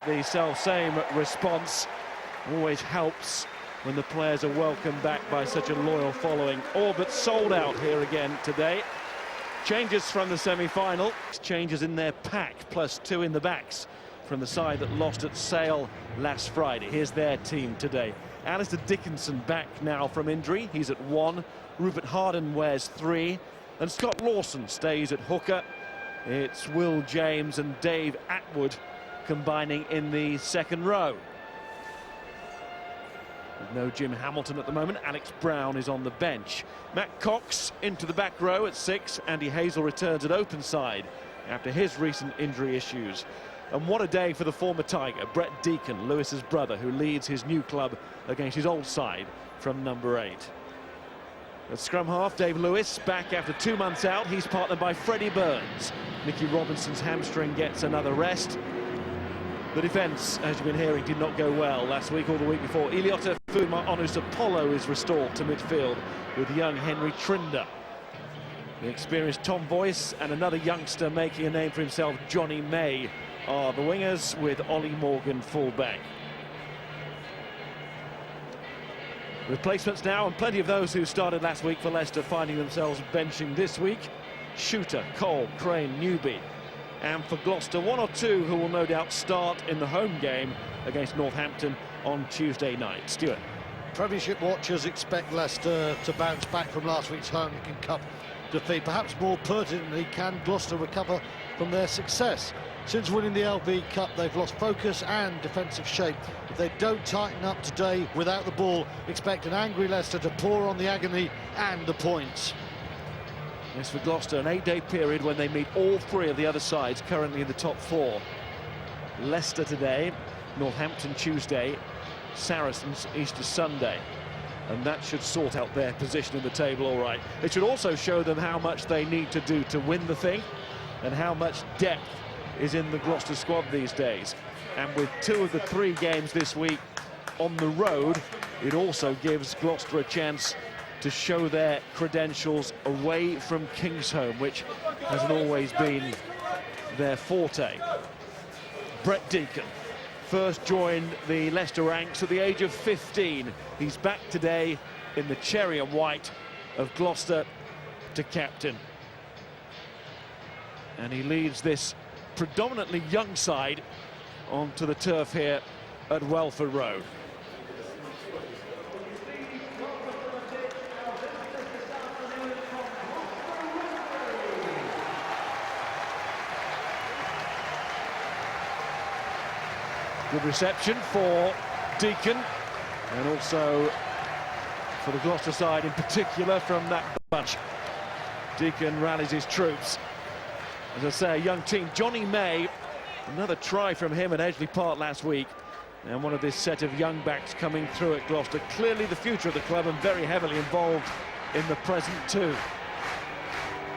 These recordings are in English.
The self-same response always helps when the players are welcomed back by such a loyal following. All but sold out here again today. Changes from the semi-final, changes in their pack, +2 in the backs from the side that lost at Sale last Friday. Here's their team today. Alistair Dickinson back now from injury, he's at 1. Rupert Harden wears 3, and Scott Lawson stays at hooker. It's Will James and Dave Atwood combining in the second row. With no Jim Hamilton at the moment, Alex Brown is on the bench. Matt Cox into the back row at 6. Andy Hazel returns at open side after his recent injury issues. And what a day for the former Tiger, Brett Deacon, Lewis's brother, who leads his new club against his old side from number 8. At scrum half, Dave Lewis back after 2 months out. He's partnered by Freddie Burns. Mickey Robinson's hamstring gets another rest. The defence, as you've been hearing, did not go well last week or the week before. Iliota Onus Apollo is restored to midfield with young Henry Trinder. The experienced Tom Boyce and another youngster making a name for himself, Johnny May, are the wingers, with Ollie Morgan full-back. Replacements now, and plenty of those who started last week for Leicester finding themselves benching this week. Shooter, Cole, Crane, Newby. And for Gloucester, 1 or 2 who will no doubt start in the home game against Northampton on Tuesday night. Stuart. Premiership watchers expect Leicester to bounce back from last week's Heineken Cup defeat. Perhaps more pertinently, can Gloucester recover from their success? Since winning the LB Cup, they've lost focus and defensive shape. If they don't tighten up today without the ball, expect an angry Leicester to pour on the agony and the points. Yes, for Gloucester, an 8-day period when they meet all 3 of the other sides currently in the top 4. Leicester today, Northampton Tuesday, Saracens Easter Sunday. And that should sort out their position in the table all right. It should also show them how much they need to do to win the thing and how much depth is in the Gloucester squad these days. And with 2 of the 3 games this week on the road, it also gives Gloucester a chance to show their credentials away from Kingsholm, which hasn't always been their forte. Brett Deacon first joined the Leicester ranks at the age of 15. He's back today in the cherry and white of Gloucester to captain. And he leads this predominantly young side onto the turf here at Welford Road. Good reception for Deacon, and also for the Gloucester side in particular from that bunch. Deacon rallies his troops. As I say, a young team. Johnny May, another try from him at Edgeley Park last week, and one of this set of young backs coming through at Gloucester. Clearly the future of the club and very heavily involved in the present too.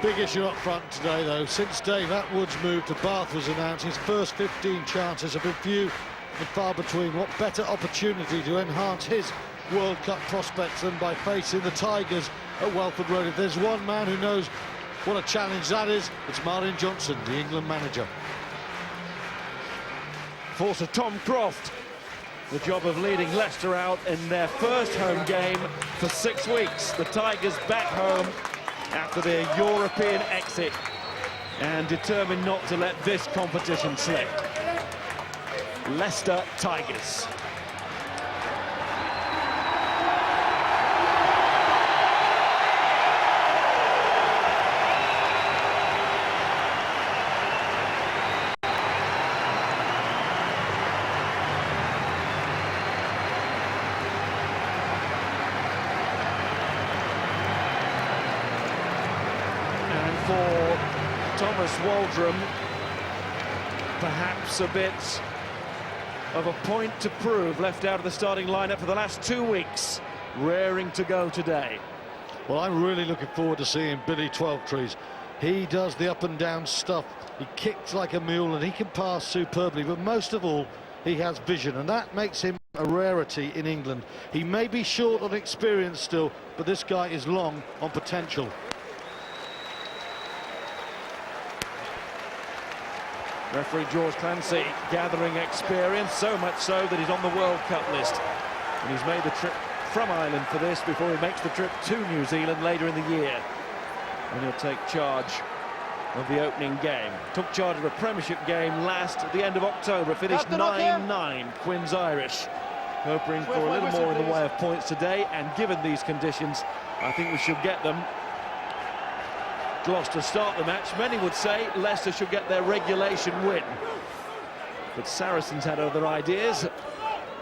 Big issue up front today, though. Since Dave Atwood's move to Bath was announced, his first 15 chances have been few and far between. What better opportunity to enhance his World Cup prospects than by facing the Tigers at Welford Road? If there's one man who knows what a challenge that is, it's Martin Johnson, the England manager. Force of Tom Croft, the job of leading Leicester out in their first home game for 6 weeks. The Tigers back home after their European exit and determined not to let this competition slip. Leicester Tigers. And for Thomas Waldrom, perhaps a bit of a point to prove, left out of the starting lineup for the last 2 weeks, raring to go today. Well, I'm really looking forward to seeing Billy Twelvetrees. He does the up and down stuff, he kicks like a mule and he can pass superbly, but most of all he has vision, and that makes him a rarity in England. He may be short on experience still, but this guy is long on potential. Referee George Clancy gathering experience, so much so that he's on the World Cup list. And he's made the trip from Ireland for this before he makes the trip to New Zealand later in the year. And he'll take charge of the opening game. Took charge of a Premiership game last at the end of October, finished 9-9, Quins Irish. Hoping for a little more in the way of points today, and given these conditions, I think we should get them. Gloucester start the match. Many would say Leicester should get their regulation win. But Saracens had other ideas.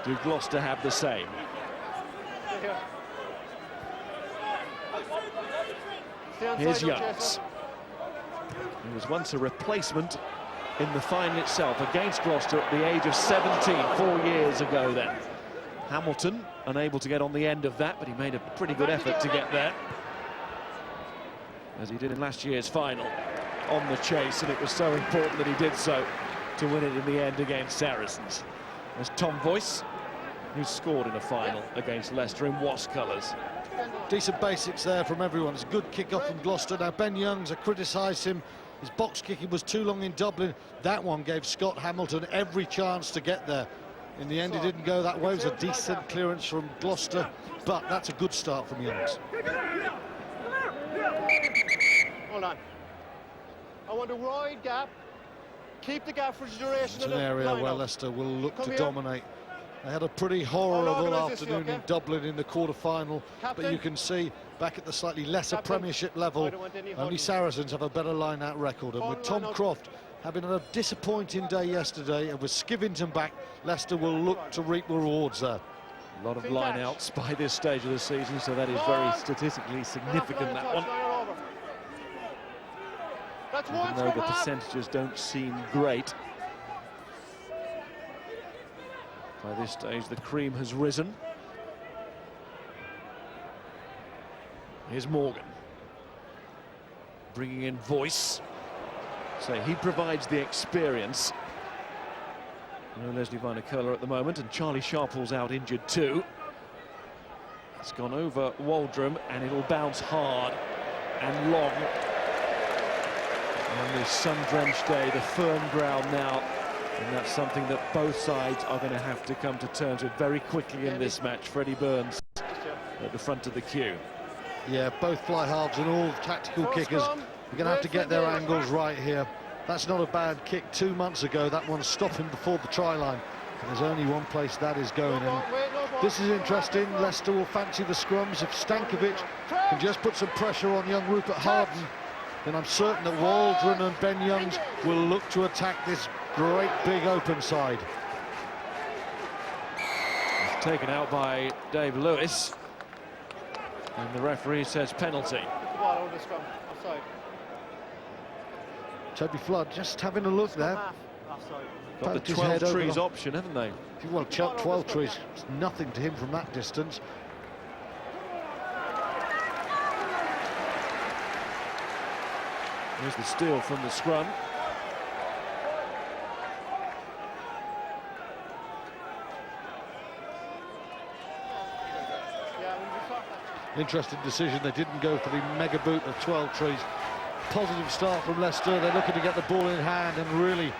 Do Gloucester have the same? Here's Youngs. He was once a replacement in the final itself against Gloucester at the age of 17, 4 years ago then. Hamilton unable to get on the end of that, but he made a pretty good effort to get there, as he did in last year's final, on the chase, and it was so important that he did so to win it in the end against Saracens. There's Tom Voice, who scored in a final against Leicester in Wasp colours. Decent basics there from everyone. It's a good kick-off from Gloucester. Now, Ben Youngs, I criticised him. His box kicking was too long in Dublin. That one gave Scott Hamilton every chance to get there. In the end, it didn't go that way. It was a decent clearance from Gloucester, but that's a good start from Youngs. Hold on. I want a wide gap. Keep the gap for the duration It's of an the area where line-up. Leicester will look to Come here. dominate. They had a pretty horrible organise this, afternoon okay? in Dublin in the quarter-final, but Captain. you can see back at the slightly lesser Captain. Premiership level, I don't want any only holding. Saracens have a better line-out record. And Hold with Tom line-out. Croft having a disappointing day yesterday, and with Skivington back, Leicester will look to reap the rewards there. A lot of Fin line-outs by this stage of the season, so that is Ball. very statistically significant, that one. That's Even one though the from half. percentages don't seem great. By this stage, the cream has risen. Here's Morgan. Bringing in Voice. So he provides the experience. No Leslie Vinocola at the moment, and Charlie Sharple's out injured too. It's gone over Waldrum, and it'll bounce hard and long. On this sun-drenched day, the firm ground now, and that's something that both sides are going to have to come to terms with very quickly in this match. Freddie Burns at the front of the queue. Yeah, both fly halves and all tactical kickers are going to have to get their angles right here. That's not a bad kick 2 months ago. That one's stopping before the try line. And there's only one place that is going. And this is interesting. Leicester will fancy the scrums. If Stankovic can just put some pressure on young Rupert Harden, then I'm certain that Waldron and Ben Youngs will look to attack this great big open side. It's taken out by Dave Lewis, and the referee says penalty. Toby Flood just having a look there. Got the Poked his head 12 over trees the- option, haven't they? Well, 12 trees, it's nothing to him from that distance. Here's the steal from the scrum. Interesting decision. They didn't go for the mega boot of 12 trees. Positive start from Leicester. They're looking to get the ball in hand and really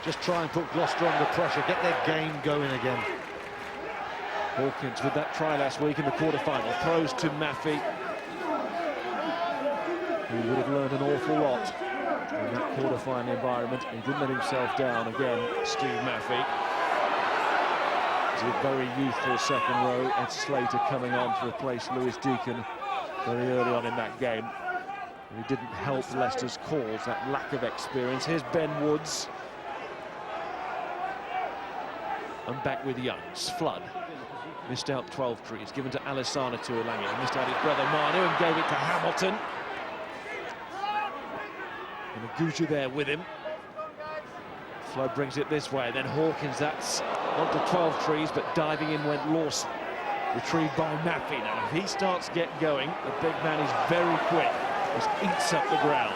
just try and put Gloucester under pressure, get their game going again. Hawkins with that try last week in the quarter-final. Throws to Maffey, who would have learned an awful lot in that quarter-final environment. He didn't let himself down again, Steve Maffey. He's a very youthful second row. Ed Slater coming on to replace Lewis Deacon very early on in that game. And he didn't help Leicester's cause, that lack of experience. Here's Ben Woods. And back with Youngs. Flood missed out 12 trees, given to Alessandro Tuilagi. Missed out his brother Manu and gave it to Hamilton. And Aguja there with him. Flood brings it this way, then Hawkins, that's onto 12 trees, but diving in went Lawson. Retrieved by Maffey. Now, if he starts to get going, the big man is very quick. Just eats up the ground.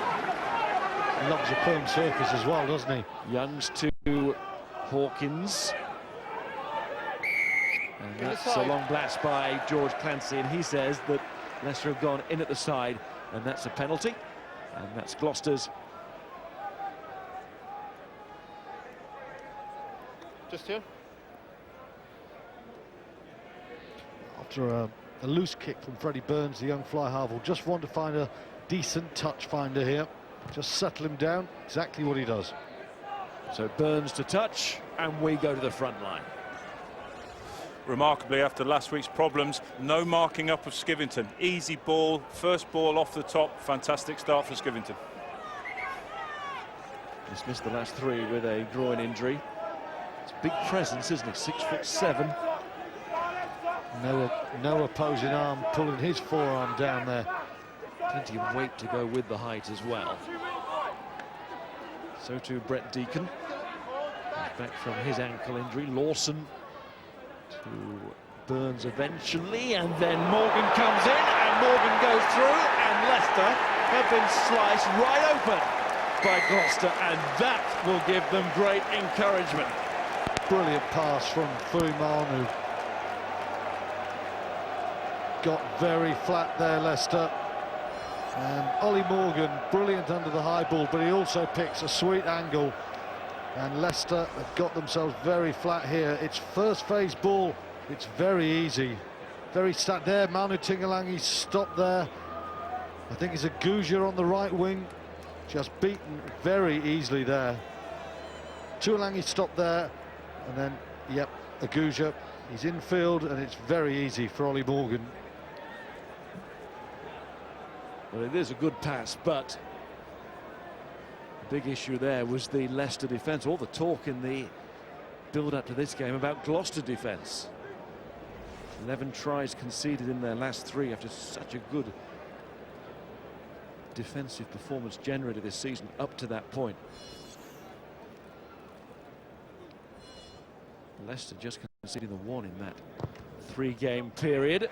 He loves a firm surface as well, doesn't he? Youngs to Hawkins. And that's a long blast by George Clancy, and he says that Leicester have gone in at the side, and that's a penalty. And that's Gloucester's Just here. After a loose kick from Freddie Burns, the young fly half will just want to find a decent touch finder here. Just settle him down, exactly what he does. So Burns to touch, and we go to the front line. Remarkably, after last week's problems, no marking up of Skivington. Easy ball, first ball off the top, fantastic start for Skivington. Dismissed the last 3 with a groin injury. It's a big presence, isn't it? 6'7". No opposing arm pulling his forearm down there. Plenty of weight to go with the height as well. So too Brett Deacon. He's back from his ankle injury. Lawson to Burns eventually, and then Morgan comes in, and Morgan goes through, and Leicester have been sliced right open by Gloucester, and that will give them great encouragement. Brilliant pass from Fuimanu. Got very flat there, Leicester. And Ollie Morgan, brilliant under the high ball, but he also picks a sweet angle. And Leicester have got themselves very flat here. It's first phase ball, it's very easy. Very stat there, Manu Tingalangi stopped there. I think it's a Gouja on the right wing. Just beaten very easily there. Tuolangi stopped there, and then, yep, a Gouja. He's in field, and it's very easy for Ollie Morgan. Well, it is a good pass, but the big issue there was the Leicester defence. All the talk in the build-up to this game about Gloucester defence. 11 tries conceded in their last 3 after such a good defensive performance generally this season up to that point. Leicester just conceding the 1 in that 3-game period.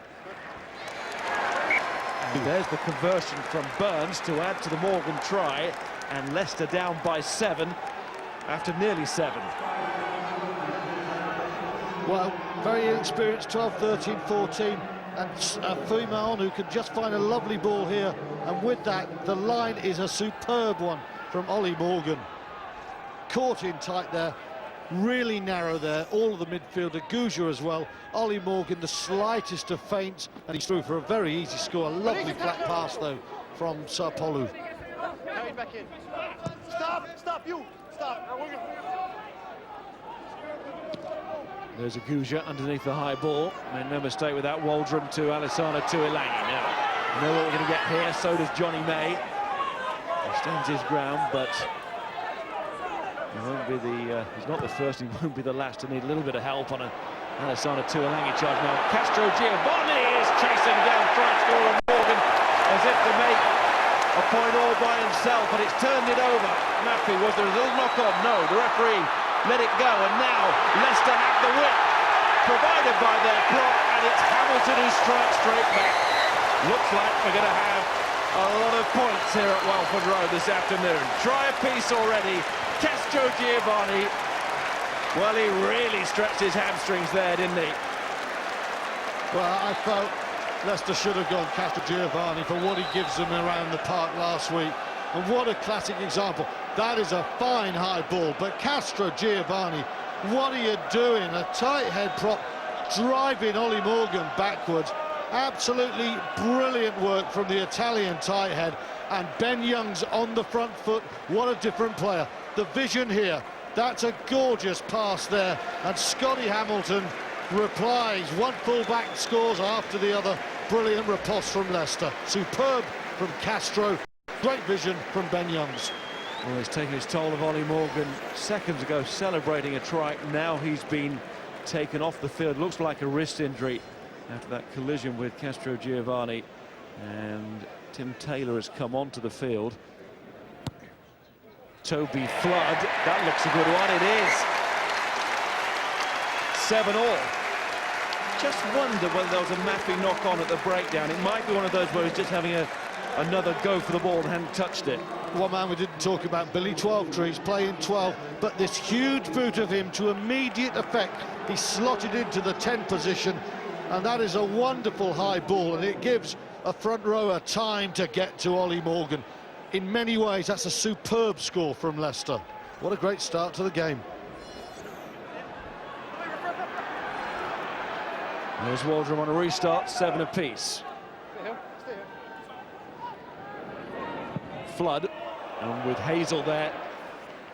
And there's the conversion from Burns to add to the Morgan try, and Leicester down by 7 after nearly 7. Well, very inexperienced, 12, 13, 14, and Fuimanu can just find a lovely ball here, and with that, the line is a superb one from Ollie Morgan. Caught in tight there, really narrow there, all of the midfielder, Gouja as well. Ollie Morgan, the slightest of feints, and he's through for a very easy score. A lovely flat pass, though, from Sarpolu. Carry back in. Stop, stop, you, stop. There's a Gouja underneath the high ball. Made no mistake with that. Waldron to Alessandro Tuolangi. Now, you know what we're going to get here. So does Johnny May. He stands his ground, but he won't be the. He's not the first. He won't be the last to need a little bit of help on a Alessandro Tuolangi charge. Now, Castro Giovanni is chasing down Francois Morgan as if to make a point all by himself, but it's turned it over. Maffey, was there a little knock on? No, the referee let it go, and now Leicester have the whip provided by their clock, and it's Hamilton who strikes straight back. Looks like we're going to have a lot of points here at Welford Road this afternoon. Try a piece already. Castro Giovanni, well, he really stretched his hamstrings there, didn't he? Well, I felt Leicester should have gone Castro Giovanni for what he gives them around the park last week. And what a classic example. That is a fine high ball, but Castro Giovanni, what are you doing? A tight head prop driving Ollie Morgan backwards. Absolutely brilliant work from the Italian tight head, and Ben Young's on the front foot. What a different player. The vision here, that's a gorgeous pass there, and Scotty Hamilton replies. One full-back scores after the other. Brilliant riposte from Leicester. Superb from Castro. Great vision from Ben Youngs. Well, he's taken his toll of Ollie Morgan seconds ago, celebrating a try. Now he's been taken off the field. Looks like a wrist injury after that collision with Castro Giovanni. And Tim Taylor has come onto the field. Toby Flood, that looks a good one. It is 7-all. Just wonder whether there was a Maffey knock on at the breakdown. It might be one of those where he's just having another go for the ball and hadn't touched it. One man we didn't talk about, Billy 12 Trees, playing 12, but this huge boot of him to immediate effect. He slotted into the 10 position, and that is a wonderful high ball, and it gives a front rower time to get to Ollie Morgan. In many ways, that's a superb score from Leicester. What a great start to the game. There's Waldron on a restart, 7 apiece. Stay here, stay here. Flood, and with Hazel there.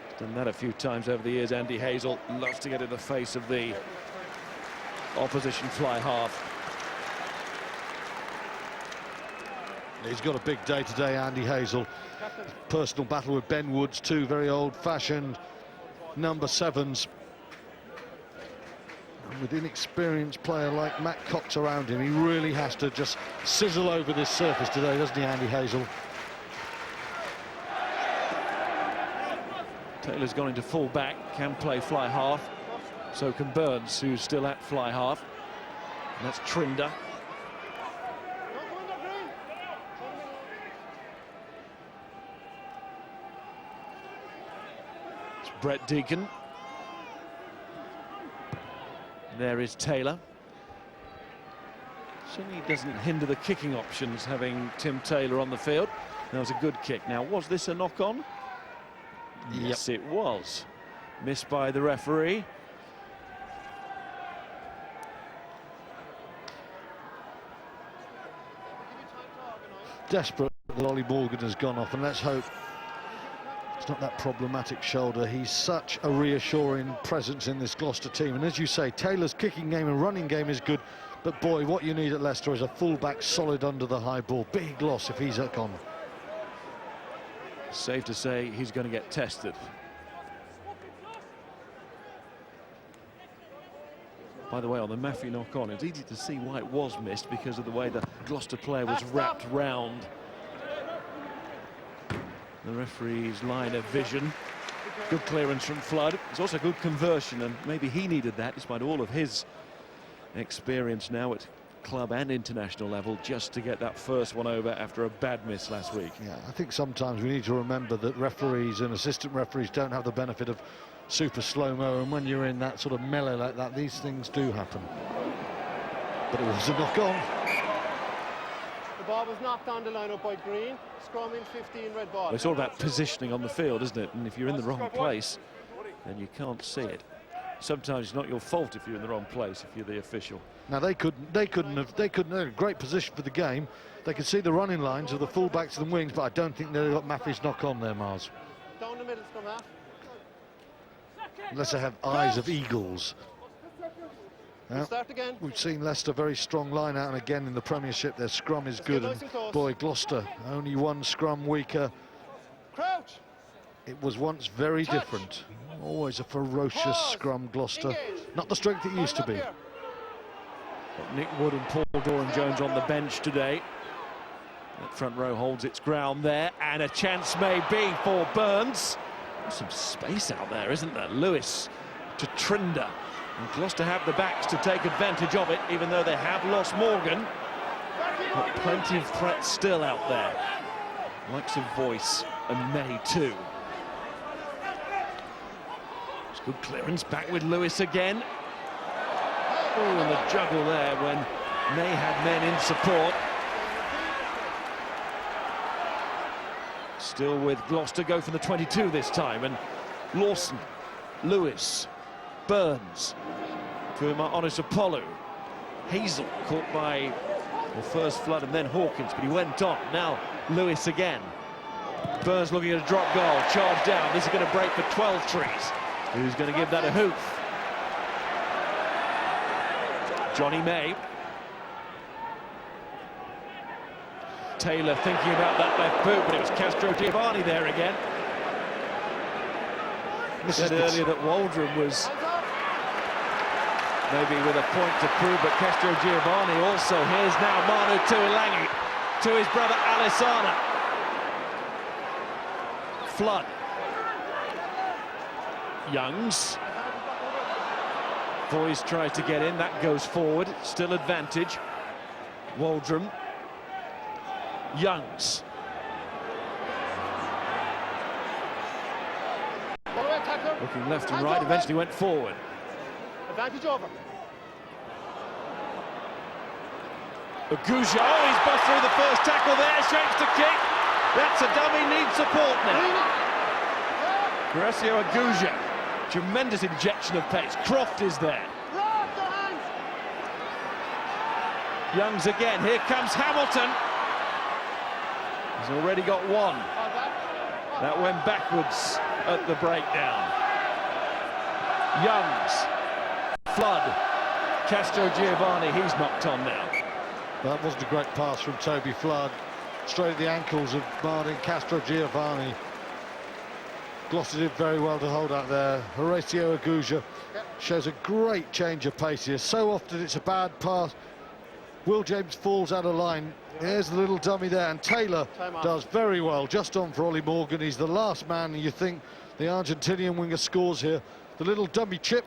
He's done that a few times over the years, Andy Hazel. Loves to get in the face of the opposition fly half. He's got a big day today, Andy Hazel. Personal battle with Ben Woods, two very old-fashioned number 7s. And with inexperienced player like Matt Cox around him, he really has to just sizzle over this surface today, doesn't he, Andy Hazel? Taylor's gone into full back, can play fly half. So can Burns, who's still at fly half. And that's Trinder. It's Brett Deacon. There is Taylor. Certainly doesn't hinder the kicking options, having Tim Taylor on the field. That was a good kick. Now, was this a knock-on? Yes, it was. Missed by the referee. Desperate that Ollie Morgan has gone off, and let's hope it's not that problematic shoulder. He's such a reassuring presence in this Gloucester team, and as you say, Taylor's kicking game and running game is good, but boy, what you need at Leicester is a full-back solid under the high ball. Big loss if he's gone. Safe to say he's going to get tested. By the way, on the Maffey knock-on, it's easy to see why it was missed because of the way the Gloucester player was wrapped round the referee's line of vision. Good clearance from Flood. It's also good conversion, and maybe he needed that despite all of his experience now at club and international level, just to get that first one over after a bad miss last week. Yeah, I think sometimes we need to remember that referees and assistant referees don't have the benefit of super slow-mo, and when you're in that sort of melee like that, these things do happen. But it was a knock-on. The ball was knocked on the line-up by Green. Scrum in 15, red ball. Well, it's all about positioning on the field, isn't it? And if you're in the wrong place, then you can't see it. Sometimes it's not your fault if you're in the wrong place, if you're the official. Now they couldn't have a great position for the game. They could see the running lines of the full-backs and the wings, but I don't think they've got Maffey's knock-on there, Mars. Down the middle, scrum half. Unless they have eyes of eagles. Start again. We've seen Leicester very strong line out, and again in the Premiership their scrum is good. Nice and close. Boy, Gloucester only one scrum weaker. Crouch. It was once very Touch. different. Always a ferocious Pause. scrum, Gloucester. Engage. Not the strength it used to be. Here. Got Nick Wood and Paul Doran-Jones on the bench today. That front row holds its ground there, and a chance may be for Burns. There's some space out there, isn't there? Lewis to Trinder. And Gloucester have the backs to take advantage of it, even though they have lost Morgan. But plenty of threats still out there. Likes of Voice and May too. It's good clearance, back with Lewis again. Oh, and the juggle there when May had men in support. Still with Gloucester, go for the 22 this time, and Lawson, Lewis, Burns, to Onisapolu. Hazel caught by, well, first Flood and then Hawkins, but he went on. Now Lewis again. Burns looking at a drop goal, charge down. This is going to break for 12 trees. Who's going to give that a hoop? Johnny May. Taylor thinking about that left boot, but it was Castro Giovanni there again. I said earlier that Waldron was maybe with a point to prove, but Castro Giovanni also. Here's now Manu Tuilangi to his brother Alisana. Flood. Youngs. Boys tries to get in, that goes forward, still advantage. Waldron. Youngs. Looking left and right, eventually went forward. Advantage over. Aguja, oh, he's bust through the first tackle there, shapes the kick. That's a dummy, needs support now. Horacio Aguja, tremendous injection of pace. Croft is there. Youngs again. Here comes Hamilton. He's already got one. That went backwards at the breakdown. Youngs, Flood, Castro Giovanni, he's knocked on now. That wasn't a great pass from Toby Flood. Straight at the ankles of Martin Castro Giovanni. Gloucester did very well to hold out there. Horacio Aguja shows a great change of pace here. So often it's a bad pass. Will James falls out of line. There's the little dummy there, and Taylor does very well, just on for Ollie Morgan. He's the last man, and you think the Argentinian winger scores here. The little dummy chip,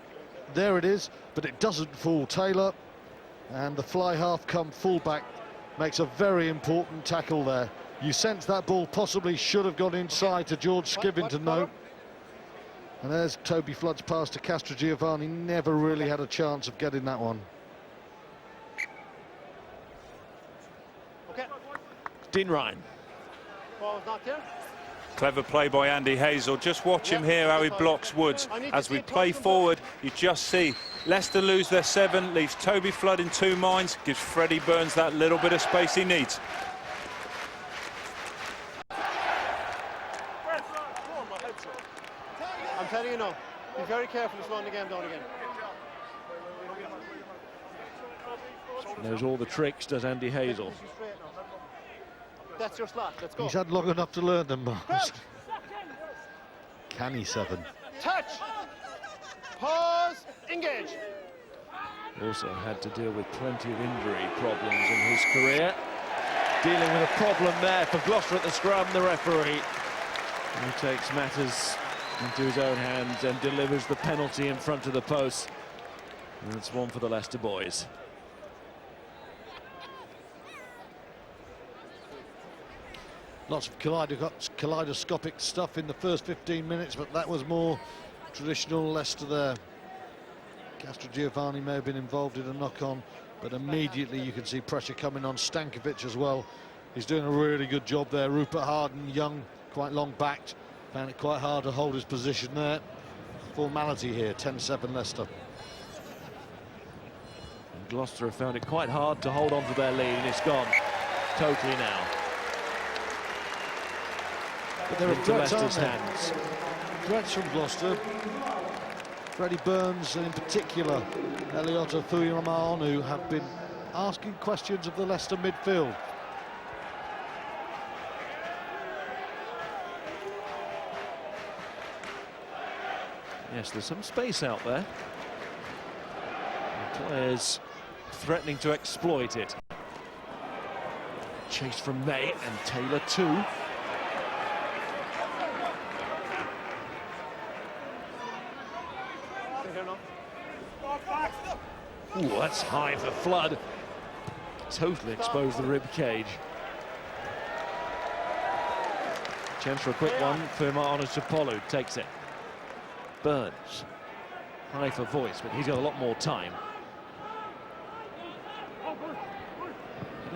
there it is, but it doesn't fool Taylor. And the fly half come fullback makes a very important tackle there. You sense that ball possibly should have gone inside to George Skivington, though. And there's Toby Flood's pass to Castro Giovanni. Never really had a chance of getting that one. Dean Ryan. Ball's not there. Clever play by Andy Hazel. Just watch him here, how he blocks Woods. As we play forward, you just see Leicester lose their 7, leaves Toby Flood in 2 minds, gives Freddie Burns that little bit of space he needs. I'm telling you now, be very careful to slow the game down again. Knows all the tricks, does Andy Hazel. That's your slot, let's go. He's had long enough to learn them, Miles. Crouch. Canny 7. Touch. Pause. Engage. Also had to deal with plenty of injury problems in his career. Dealing with a problem there for Gloucester at the scrum, the referee. He takes matters into his own hands and delivers the penalty in front of the post. And it's one for the Leicester boys. Lots of kaleidoscopic stuff in the first 15 minutes, but that was more traditional Leicester there. Castro Giovanni may have been involved in a knock-on, but immediately you can see pressure coming on Stankovic as well. He's doing a really good job there. Rupert Harden, young, quite long-backed, found it quite hard to hold his position there. Formality here, 10-7 Leicester. And Gloucester have found it quite hard to hold on to their lead, and it's gone totally now. But there are Into threats, aren't Leicester's there? hands. Threats from Gloucester. Freddie Burns, and in particular Eliota Fuyamanu, have been asking questions of the Leicester midfield. Yes, there's some space out there. The players threatening to exploit it. Chase from May, and Taylor too. Ooh, that's high for Flood. Totally exposed the rib cage. Chance for a quick one. Firma Onusapolu takes it. Burns. High for Voice, but he's got a lot more time.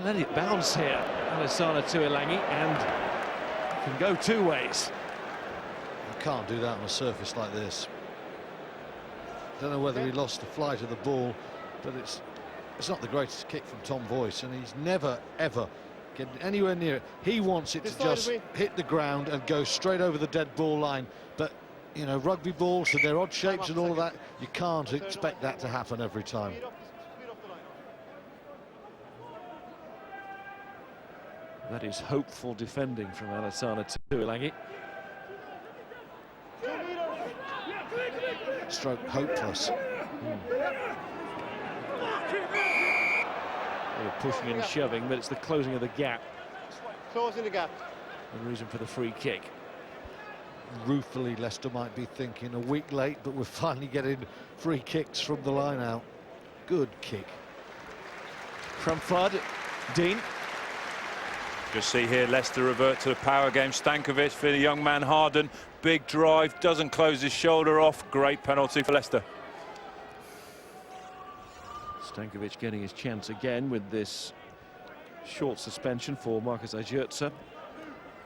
Let it bounce here. Alessandro Tuilangi, and can go 2 ways. You can't do that on a surface like this. Don't know whether he lost the flight of the ball, but it's not the greatest kick from Tom Voice, and he's never ever getting anywhere near it. He wants it to just hit the ground and go straight over the dead ball line, but you know, rugby balls and their odd shapes and all of that, you can't expect that to happen every time. That is hopeful defending from Alessandro Tuilangi. Stroke hopeless. They were pushing and shoving, but it's the closing of the gap. Closing the gap. The reason for the free kick. Ruefully, Leicester might be thinking a week late, but we're finally getting free kicks from the line out. Good kick. From Flood, Dean. Just see here Leicester revert to the power game. Stankovic for the young man Harden. Big drive, doesn't close his shoulder off. Great penalty for Leicester. Stankovic getting his chance again with this short suspension for Marcus Ajurza.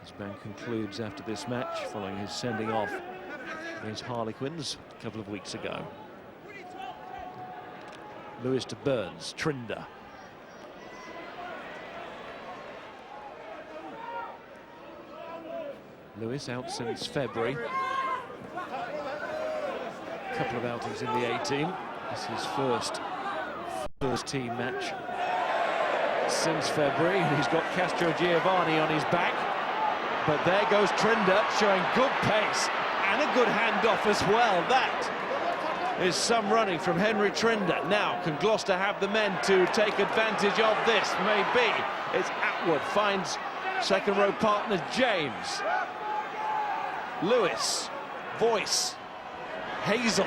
His ban concludes after this match following his sending off against Harlequins a couple of weeks ago. Lewis to Burns, Trinder. Lewis out since February. A couple of outings in the A-team. This is his first team match since February. He's got Castro Giovanni on his back. But there goes Trinder, showing good pace and a good handoff as well. That is some running from Henry Trinder. Now, can Gloucester have the men to take advantage of this? Maybe. It's Atwood, finds second row partner James. Lewis, Voice, Hazel.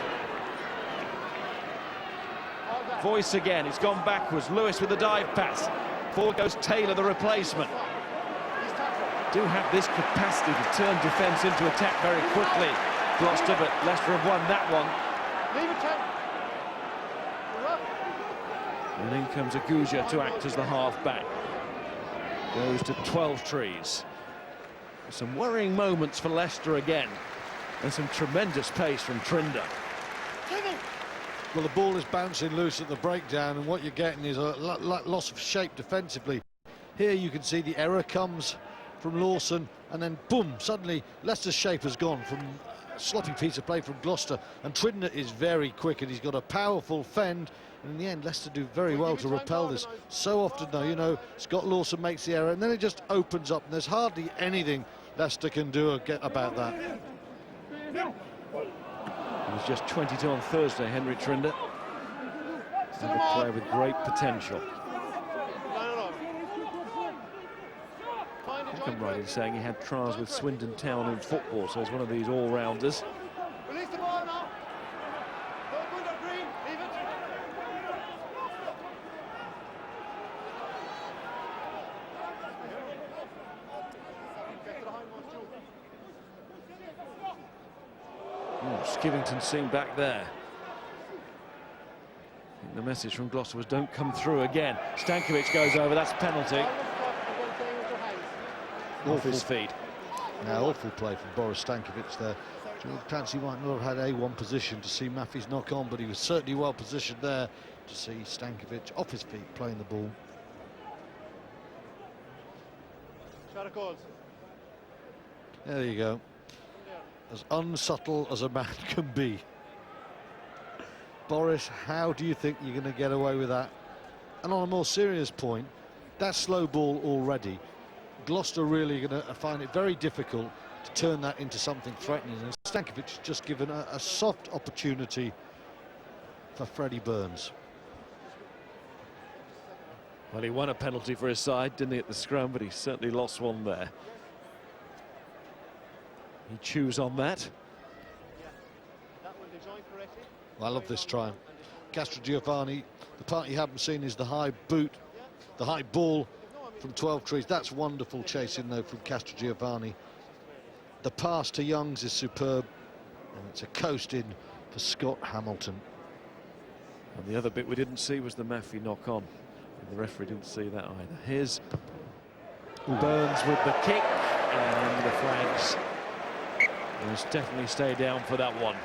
Voice again, he's gone backwards. Lewis with the dive pass. Forward goes Taylor, the replacement. Do have this capacity to turn defence into attack very quickly, Gloucester, but Leicester have won that one. And in comes Aguja to act as the half-back. Goes to 12 trees. Some worrying moments for Leicester again. And some tremendous pace from Trinder. Well, the ball is bouncing loose at the breakdown, and what you're getting is a loss of shape defensively. Here you can see the error comes from Lawson, and then boom, suddenly Leicester's shape has gone from a sloppy piece of play from Gloucester, and Trinder is very quick, and he's got a powerful fend, and in the end Leicester do very well to repel this. So often though, you know, Scott Lawson makes the error and then it just opens up, and there's hardly anything Leicester can do about that. He was just 22 on Thursday, Henry Trinder. And a player with great potential. I think I'm right in saying he had trials with Swindon Town in football, so he's one of these all-rounders. Release the ball now. Go good, Green. Leave it. Get to the hindmost, Skivington seen back there. I think the message from Gloucester was don't come through again. Stankovic goes over, that's penalty. Off his feet. Now, awful play from Boris Stankovic there. George Clancy might not have had A1 position to see Maffey's knock on, but he was certainly well positioned there to see Stankovic off his feet playing the ball. Shot of goals. There you go. As unsubtle as a man can be. Boris, how do you think you're going to get away with that? And on a more serious point, that slow ball already, Gloucester really going to find it very difficult to turn that into something threatening. And Stankovic just given a soft opportunity for Freddie Burns. Well, he won a penalty for his side, didn't he, at the scrum, but he certainly lost one there. He chews on that. I love this try. Castro Giovanni, the part you haven't seen is the high boot, the high ball from 12 trees. That's wonderful chasing though from Castro Giovanni. The pass to Youngs is superb, and it's a coast in for Scott Hamilton. And the other bit we didn't see was the Maffey knock on. The referee didn't see that either. Here's Burns with the kick, and the flags. Must definitely stay down for that one.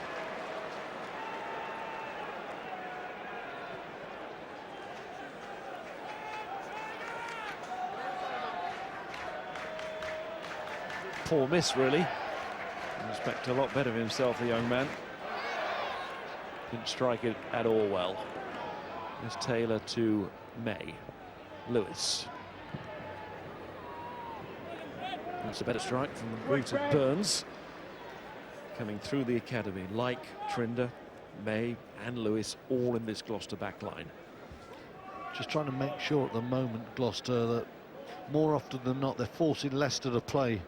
Poor miss, really. I expect a lot better of himself, the young man. Didn't strike it at all well. There's Taylor to May. Lewis. That's a better strike from the boot of Burns. Coming through the academy, like Trinder, May and Lewis, all in this Gloucester back line. Just trying to make sure at the moment, Gloucester, that more often than not, they're forcing Leicester to play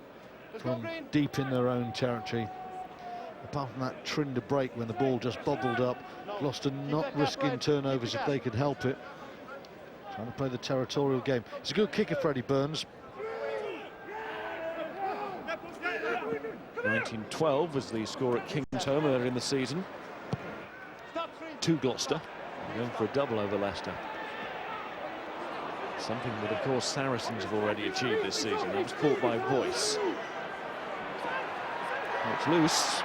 from deep in their own territory. Apart from that Trinder break when the ball just bobbled up, Gloucester not risking turnovers if they could help it. Trying to play the territorial game. It's a good kicker, Freddie Burns. 1912 was the score at Kingsholm earlier in the season. To Gloucester. They're going for a double over Leicester. Something that, of course, Saracens have already achieved this season. It was caught by Voice. It's loose.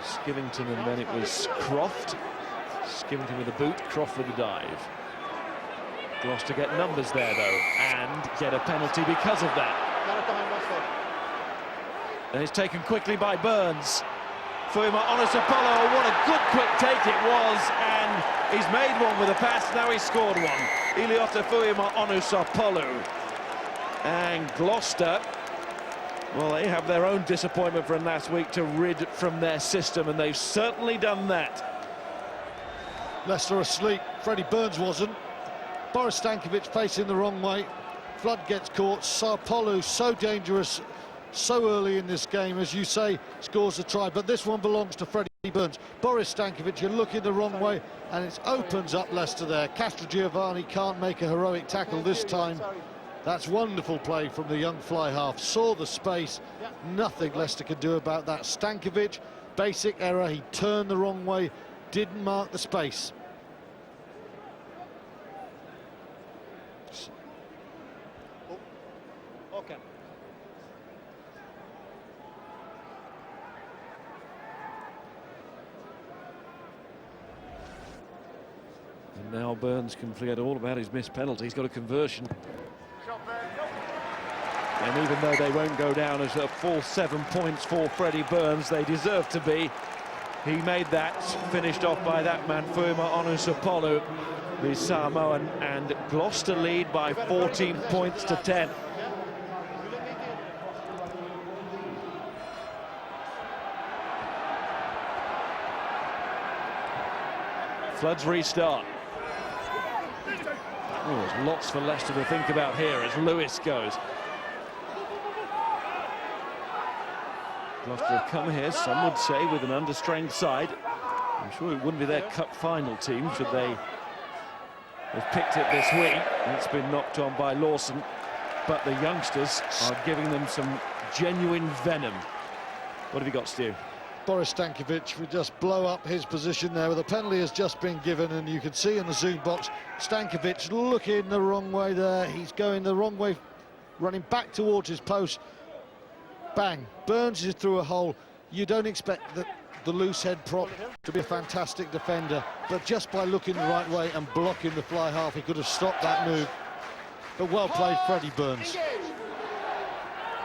Skivington, and then it was Croft. Skivington with a boot, Croft with a dive. Gloucester get numbers there, though, and get a penalty because of that. And it's taken quickly by Burns. Fuyama Onisapolo, what a good quick take it was, and he's made one with a pass, now he's scored one. Iliota Fuyama Onisapolo. And Gloucester, well, they have their own disappointment from last week to rid from their system, and they've certainly done that. Leicester asleep, Freddie Burns wasn't. Boris Stankovic facing the wrong way. Flood gets caught, Sarpolu so dangerous so early in this game, as you say, scores a try, but this one belongs to Freddie Burns. Boris Stankovic, you're looking the wrong way, and it opens up Leicester there. Castrogiovanni can't make a heroic tackle this time. That's wonderful play from the young fly half. Saw the space, nothing Leicester could do about that. Stankovic, basic error, he turned the wrong way, didn't mark the space. Okay. And now Burns can forget all about his missed penalty. He's got a conversion. And even though they won't go down as a full 7 points for Freddie Burns, they deserve to be. He made that, finished off by that man, Fuyama Onisapolo, the Samoan, and Gloucester lead by 14 points to 10. Flood's restart. Oh, there's lots for Leicester to think about here as Lewis goes. Gloucester have come here, some would say, with an understrength side. I'm sure it wouldn't be their cup final team should they have picked it this week. It's been knocked on by Lawson, but the youngsters are giving them some genuine venom. What have you got, Stu? Boris Stankovic would just blow up his position there. The penalty has just been given, and you can see in the zoom box, Stankovic looking the wrong way there. He's going the wrong way, running back towards his post. Bang, Burns is through a hole. You don't expect the loose head prop to be a fantastic defender, but just by looking the right way and blocking the fly half, he could have stopped that move. But well played, Freddie Burns.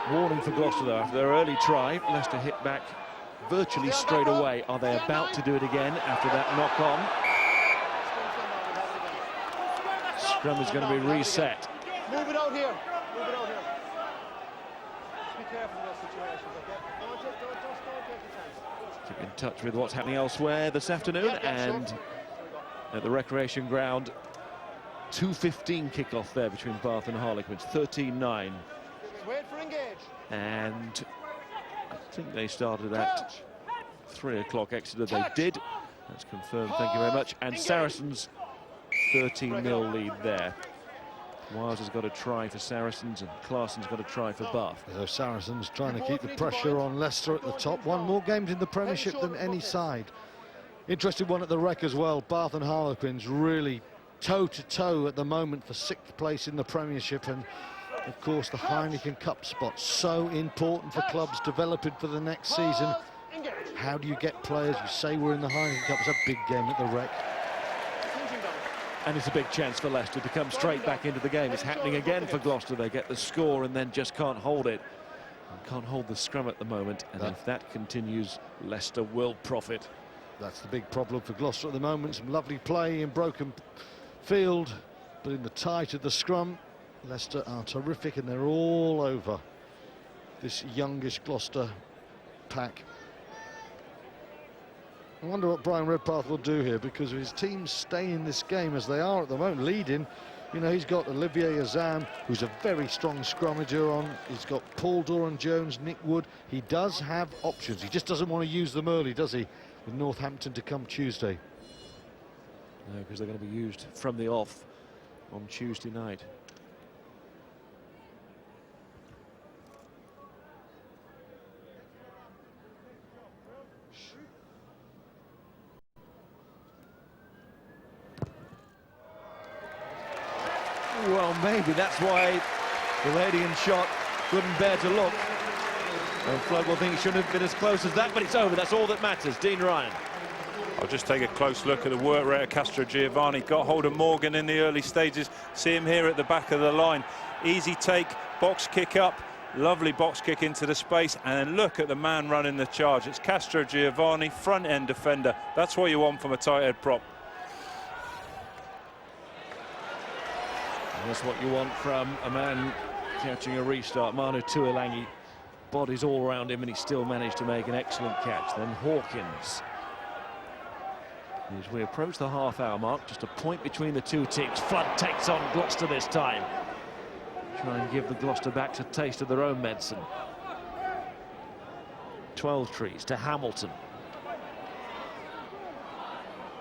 Warning for Gloucester, though, after their early try. Leicester hit back virtually straight away. Are they about to do it again after that knock-on? Scrum is going to be reset. Move it out here. Move it out here. Just be careful in those situations, okay? Don't take the chance. Keep in touch with what's happening elsewhere this afternoon, and at the recreation ground, 2:15 kickoff there between Bath and Harlequins, 13-9. Wait for engage. And I think they started at 3 o'clock. Exeter they did. That's confirmed, thank you very much. And Saracens 13-0 lead there. Wiles has got a try for Saracens, and Claessen's got a try for Bath. So Saracens trying to keep the pressure on Leicester at the top. Won more games in the Premiership than any side. Interesting one at the Rec as well. Bath and Harlequins really toe-to-toe at the moment for 6th place in the Premiership, and of course the Heineken Cup spot, so important for clubs developing for the next season. How do you get players? You say we're in the Heineken Cup. It's a big game at the Rec. And it's a big chance for Leicester to come straight back into the game. It's happening again for Gloucester. They get the score and then just can't hold it. And can't hold the scrum at the moment. And if that continues, Leicester will profit. That's the big problem for Gloucester at the moment. Some lovely play in broken field, but in the tight of the scrum, Leicester are terrific, and they're all over this youngish Gloucester pack. I wonder what Brian Redpath will do here, because if his teams stay in this game as they are at the moment, leading, you know, he's got Olivier Azam, who's a very strong scrummager on. He's got Paul Doran-Jones, Nick Wood. He does have options. He just doesn't want to use them early, does he, with Northampton to come Tuesday? No, because they're going to be used from the off on Tuesday night. Well, maybe that's why the lady in shot couldn't bear to look. And Flood will think it shouldn't have been as close as that, but it's over. That's all that matters. Dean Ryan. I'll just take a close look at the work rate of Castrogiovanni. Got hold of Morgan in the early stages. See him here at the back of the line. Easy take, box kick up. Lovely box kick into the space, and then look at the man running the charge. It's Castrogiovanni, front end defender. That's what you want from a tight head prop. That's what you want from a man catching a restart. Manu Tuilagi, bodies all around him, and he still managed to make an excellent catch. Then Hawkins. As we approach the half-hour mark, just a point between the two teams. Flood takes on Gloucester this time. Try and give the Gloucester backs a taste of their own medicine. 12 trees to Hamilton.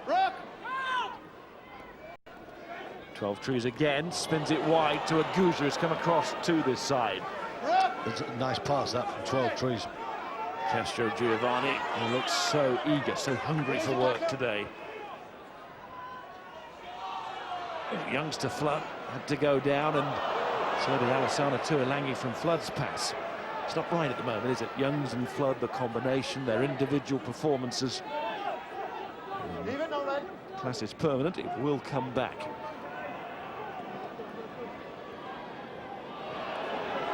Rock. 12 trees again, spins it wide to Aguja, who's come across to this side. It's a nice pass that from 12 trees. Castrogiovanni, who looks so eager, so hungry for work today. Youngster Flood had to go down, and so did Alassana Tuilagi from Flood's pass. It's not right at the moment, is it? Youngs and Flood, the combination, their individual performances. Class is permanent, it will come back.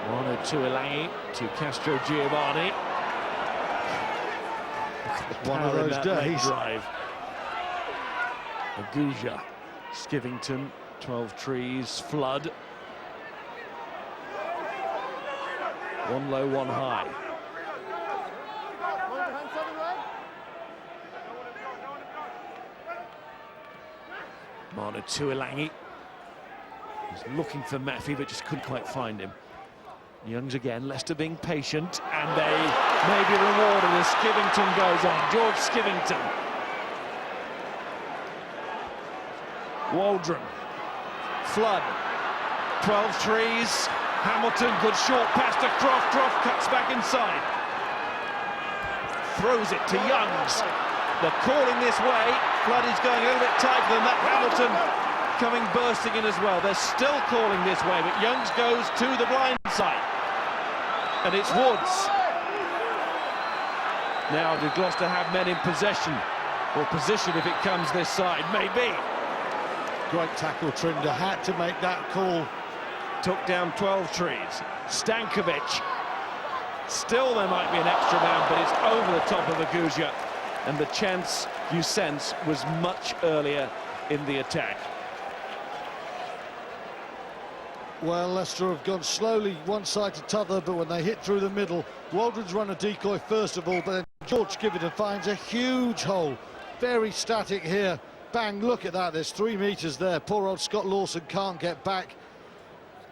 Manu Tuilagi to Castrogiovanni. One of those days. Drive. Aguja, Skivington, 12 trees, Flood. One low, one high. Manu Tuilagi was looking for Maffey, but just couldn't quite find him. Youngs again, Leicester being patient, and they may be rewarded as Skivington goes on. George Skivington. Waldron. Flood. 12 trees. Hamilton, good short pass to Croft. Croft cuts back inside. Throws it to Youngs. They're calling this way. Flood is going a little bit tight for them. That Hamilton coming bursting in as well. They're still calling this way, but Youngs goes to the blind side. And it's Woods. Now, do Gloucester have men in possession? Or position if it comes this side? Maybe. Great tackle, Trinder had to make that call. Took down 12 trees. Stankovic. Still there might be an extra man, but it's over the top of Aguja. And the chance, you sense, was much earlier in the attack. Well, Leicester have gone slowly one side to t'other, but when they hit through the middle, Waldron's run a decoy first of all, but then George Skivington finds a huge hole. Very static here. Bang, look at that, there's 3 metres there. Poor old Scott Lawson can't get back.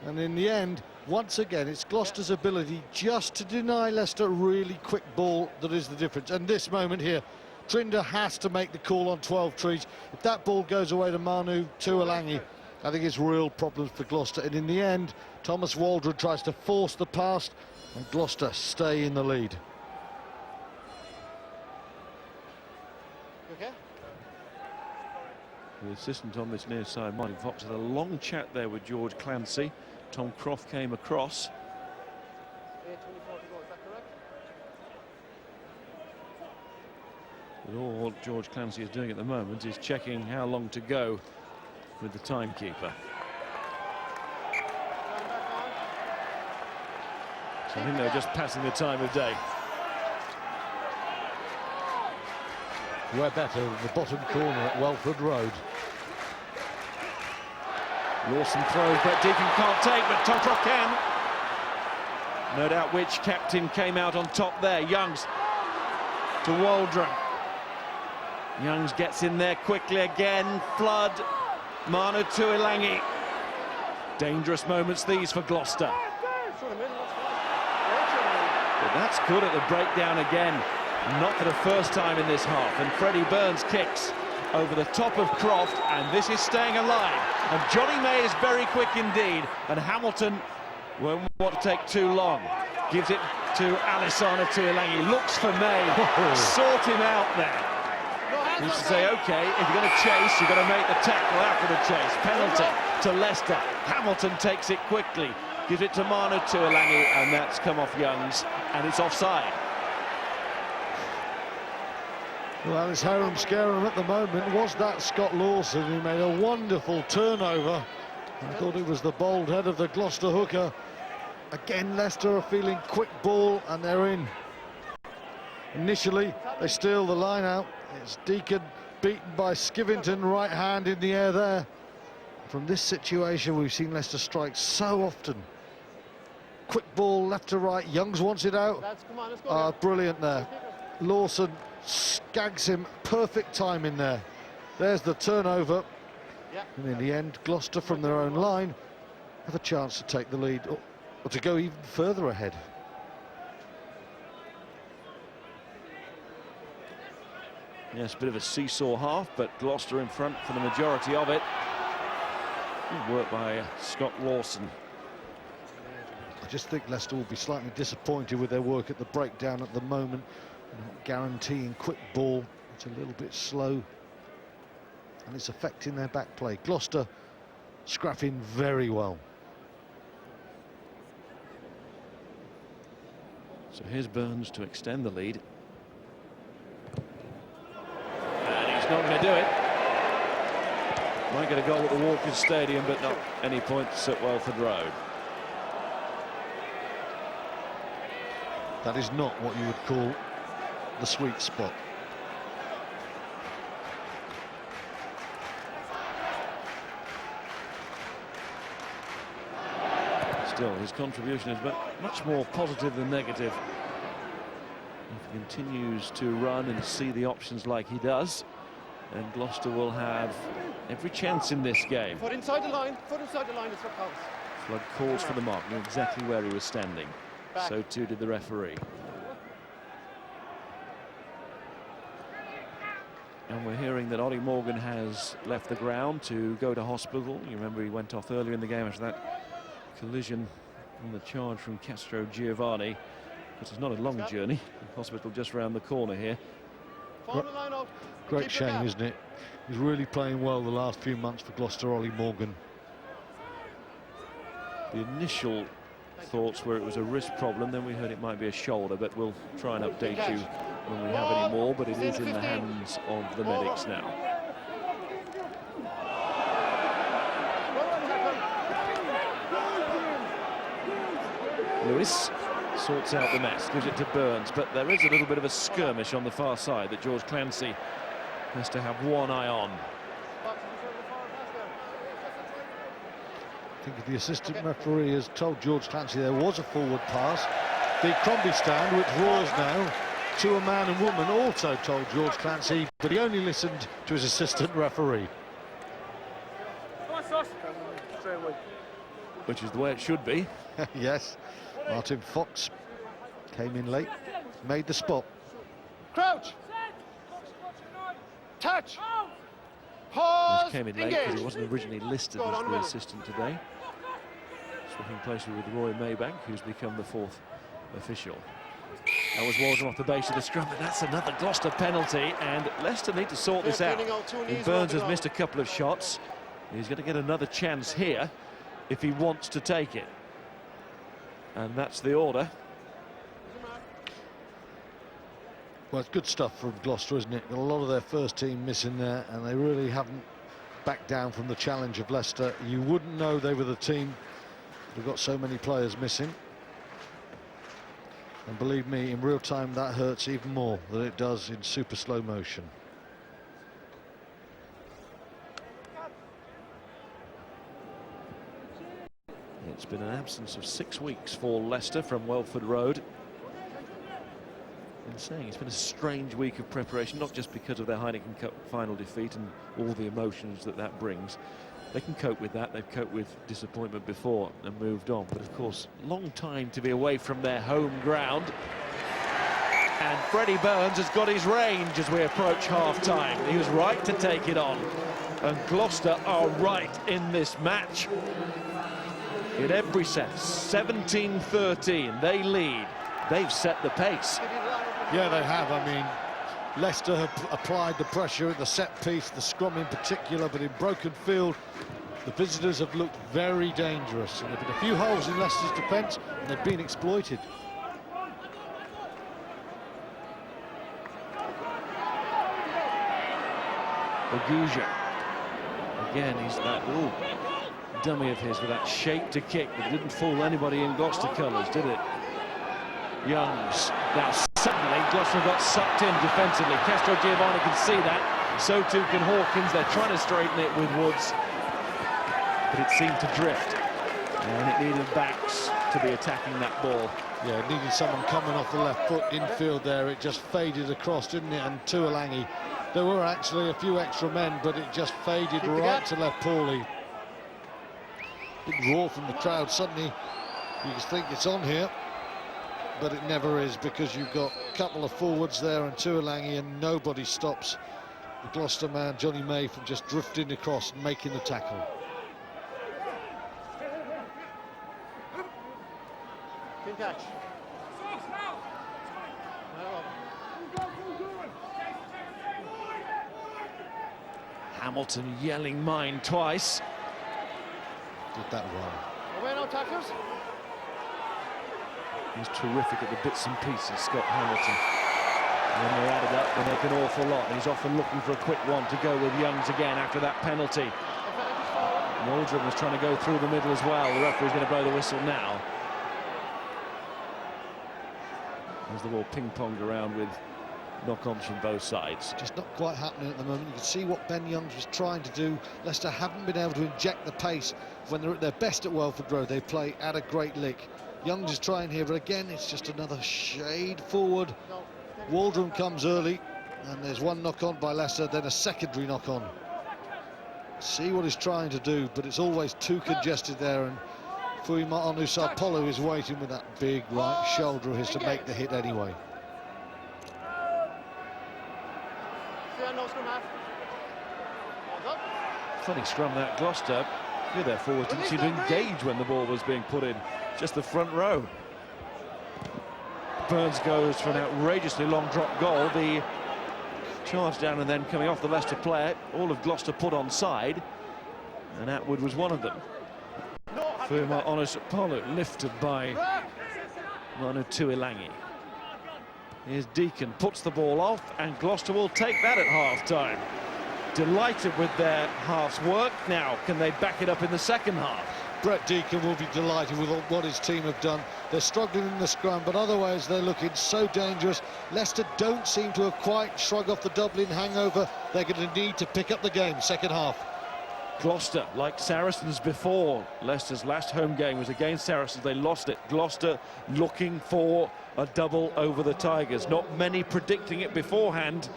And in the end, once again, it's Gloucester's ability just to deny Leicester a really quick ball that is the difference. And this moment here, Trinder has to make the call on 12 trees. If that ball goes away to Manu Tuilagi, I think it's real problems for Gloucester. And in the end, Thomas Waldron tries to force the pass, and Gloucester stay in the lead. Okay. The assistant on this near side, Martin Fox, had a long chat there with George Clancy. Tom Croft came across. 8:24 to go, is that correct? But all George Clancy is doing at the moment is checking how long to go with the timekeeper. So I think they're just passing the time of day. We're better in the bottom corner at Welford Road. Lawson throws, but Deacon can't take, but Tom Croft can. No doubt which captain came out on top there. Youngs to Waldron. Youngs gets in there quickly again. Flood. Manu Tuilagi. Dangerous moments these for Gloucester. But that's good at the breakdown again. Not for the first time in this half. And Freddie Burns kicks over the top of Croft, and this is staying alive. And Johnny May is very quick indeed, and Hamilton won't want to take too long. Gives it to Alassana Tuilagi. Looks for May. Sort him out there. He used to say, OK, if you're going to chase, you've got to make the tackle after the chase. Penalty to Leicester. Hamilton takes it quickly. Gives it to Manu Tuilagi, and that's come off Youngs, and it's offside. Well, it's harum scarum at the moment. Was that Scott Lawson who made a wonderful turnover? I thought it was the bold head of the Gloucester hooker. Again, Leicester are feeling quick ball and they're in. Initially, they steal the line out. It's Deacon beaten by Skivington, right hand in the air there. From this situation, we've seen Leicester strike so often. Quick ball, left to right. Youngs wants it out. Brilliant there. Lawson skags him. Perfect time in there. There's the turnover. And in the end, Gloucester from their own line have a chance to take the lead or to go even further ahead. Yes, a bit of a seesaw half, but Gloucester in front for the majority of it. Good work by Scott Lawson. I just think Leicester will be slightly disappointed with their work at the breakdown at the moment. Not guaranteeing quick ball. It's a little bit slow. And it's affecting their back play. Gloucester scrapping very well. So here's Burns to extend the lead. And he's not going to do it. Might get a goal at the Walkers Stadium, but not any points at Welford Road. That is not what you would call the sweet spot. Still, his contribution is much more positive than negative. If he continues to run and see the options like he does, then Gloucester will have every chance in this game. Foot inside the line is what counts. Flood calls for the mark, knew exactly where he was standing. Back. So too did the referee. And we're hearing that Ollie Morgan has left the ground to go to hospital. You remember he went off earlier in the game after that collision on the charge from Castro Giovanni. But it's not a long journey. The hospital just round the corner here. Great shame, isn't it? He's really playing well the last few months for Gloucester, Ollie Morgan. The initial thoughts were it was a wrist problem, then we heard it might be a shoulder, but we'll try and update you when we have any more. But it is in the hands of the medics now. Lewis sorts out the mess, gives it to Burns, but there is a little bit of a skirmish on the far side that George Clancy has to have one eye on. I think the assistant referee has told George Clancy there was a forward pass. The Crombie stand, which roars now, to a man and woman, also told George Clancy, but he only listened to his assistant referee. Which is the way it should be. Yes, Martin Fox came in late, made the spot. Crouch! Touch! He Pause! came in late because he wasn't originally listed as the assistant today. Swapping places with Roy Maybank, who's become the fourth official. That was Waldron off the base of the scrum, but that's another Gloucester penalty, and Leicester need to sort this out. Burns has missed a couple of shots. He's going to get another chance here if he wants to take it. And that's the order. Well, it's good stuff from Gloucester, isn't it? Got a lot of their first team missing there, and they really haven't backed down from the challenge of Leicester. You wouldn't know they were the team. They've got so many players missing. And believe me, in real time, that hurts even more than it does in super slow motion. It's been an absence of 6 weeks for Leicester from Welford Road. And saying it's been a strange week of preparation, not just because of their Heineken Cup final defeat and all the emotions that brings. They can cope with that. They've coped with disappointment before and moved on. But of course, long time to be away from their home ground. And Freddie Burns has got his range as we approach half-time. He was right to take it on. And Gloucester are right in this match. In every set, 17-13, they lead. They've set the pace. Yeah, they have. I mean, Leicester have applied the pressure at the set piece, the scrum in particular, but in broken field, the visitors have looked very dangerous. And there have been a few holes in Leicester's defence, and they've been exploited. Oguja. Again, he's that dummy of his with that shape to kick, but it didn't fool anybody in Gloucester colours, did it? Youngs. Now suddenly Gloucester got sucked in defensively. Castro Giovanni can see that. So too can Hawkins. They're trying to straighten it with Woods, but it seemed to drift, and it needed backs to be attacking that ball. Yeah, it needed someone coming off the left foot infield there. It just faded across, didn't it? And Tuolangi, there were actually a few extra men, but it just faded right to left poorly. Big roar from the crowd. Suddenly you just think it's on here, but it never is, because you've got a couple of forwards there and Tuolangi, and nobody stops the Gloucester man, Johnny May, from just drifting across and making the tackle. Good catch. Hamilton yelling mine twice. Did that well. Away, no tacklers. He's terrific at the bits and pieces, Scott Hamilton. When they add it up, they make an awful lot. He's often looking for a quick one to go with Youngs again after that penalty. Waldron was trying to go through the middle as well. The referee's going to blow the whistle now. As the ball ping-ponged around with knock-ons from both sides. Just not quite happening at the moment. You can see what Ben Youngs was trying to do. Leicester haven't been able to inject the pace when they're at their best at Welford Road. They play at a great lick. Youngs is trying here, but again, it's just another shade forward. Waldron comes early, and there's one knock-on by Leicester, then a secondary knock-on. See what he's trying to do, but it's always too congested there, and Fuimanu Sarpolo is waiting with that big right shoulder of his to make the hit anyway. Funny scrum that, Gloucester. Yeah, their forwards didn't seem to engage when the ball was being put in, just the front row. Burns goes for an outrageously long drop goal. The charge down and then coming off the Leicester player. All of Gloucester put on side, and Atwood was one of them. Fuma Onisapolu lifted by Manu Tuolangi. Here's Deacon, puts the ball off, and Gloucester will take that at half-time. Delighted with their half's work. Now, can they back it up in the second half? Brett Deacon will be delighted with what his team have done. They're struggling in the scrum, but otherwise they're looking so dangerous. Leicester don't seem to have quite shrugged off the Dublin hangover. They're going to need to pick up the game second half. Gloucester, like Saracens before, Leicester's last home game was against Saracens. They lost it. Gloucester looking for a double over the Tigers. Not many predicting it beforehand,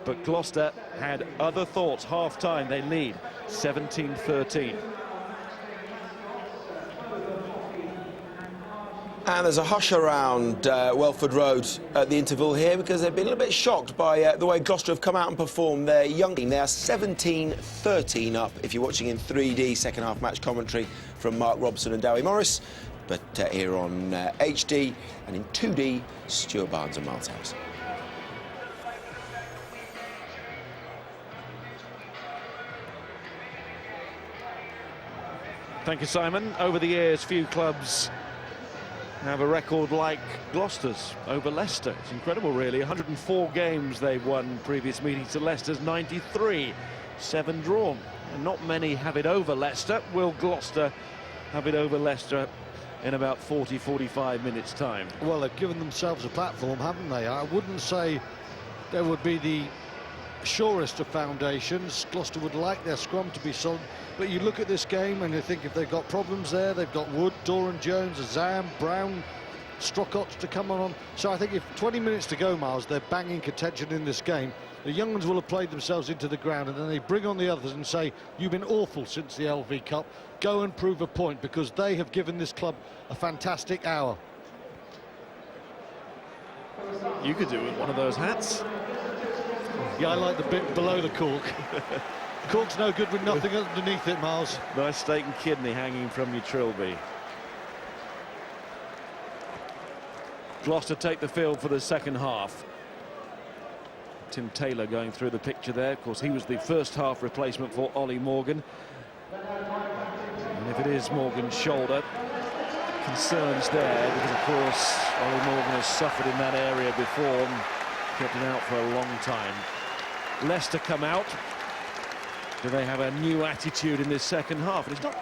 but Gloucester had other thoughts. Half-time, they lead 17-13. And there's a hush around Welford Road at the interval here, because they've been a little bit shocked by the way Gloucester have come out and performed their young team. They are 17-13 up, if you're watching in 3D, second half match commentary from Mark Robson and Dowie Morris. But here on HD and in 2D, Stuart Barnes and Miles House. Thank you, Simon. Over the years, few clubs have a record like Gloucester's over Leicester. It's incredible, really. 104 games they've won previous meetings to Leicester's 93, 7 drawn. And not many have it over Leicester. Will Gloucester have it over Leicester in about 40-45 minutes' time? Well, they've given themselves a platform, haven't they? I wouldn't say there would be the surest of foundations. Gloucester would like their scrum to be solid, but you look at this game and you think if they've got problems there, they've got Wood, Doran Jones, Azam, Brown, Strockott to come on. So I think if 20 minutes to go, Miles, they're banging contention in this game. The young ones will have played themselves into the ground, and then they bring on the others and say, you've been awful since the LV Cup, go and prove a point, because they have given this club a fantastic hour. You could do with one of those hats. Yeah, I like the bit below the cork. Cork's no good with nothing underneath it, Miles. Nice steak and kidney hanging from your trilby. Gloucester take the field for the second half. Tim Taylor going through the picture there. Of course, he was the first half replacement for Ollie Morgan. And if it is Morgan's shoulder, concerns there, because of course Ollie Morgan has suffered in that area before and kept it out for a long time. Leicester come out. Do they have a new attitude in this second half? And it's not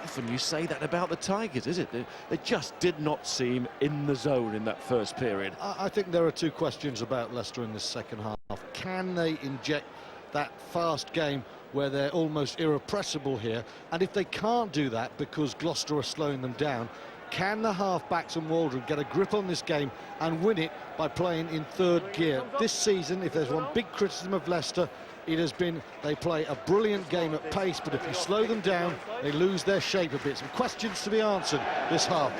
often you say that about the Tigers, is it? They just did not seem in the zone in that first period. I think there are two questions about Leicester in this second half. Can they inject that fast game where they're almost irrepressible here? And if they can't do that because Gloucester are slowing them down, can the half-backs and Waldron get a grip on this game and win it by playing in third gear? This season, if there's one big criticism of Leicester, it has been they play a brilliant game at pace, but if you slow them down, they lose their shape a bit. Some questions to be answered this half.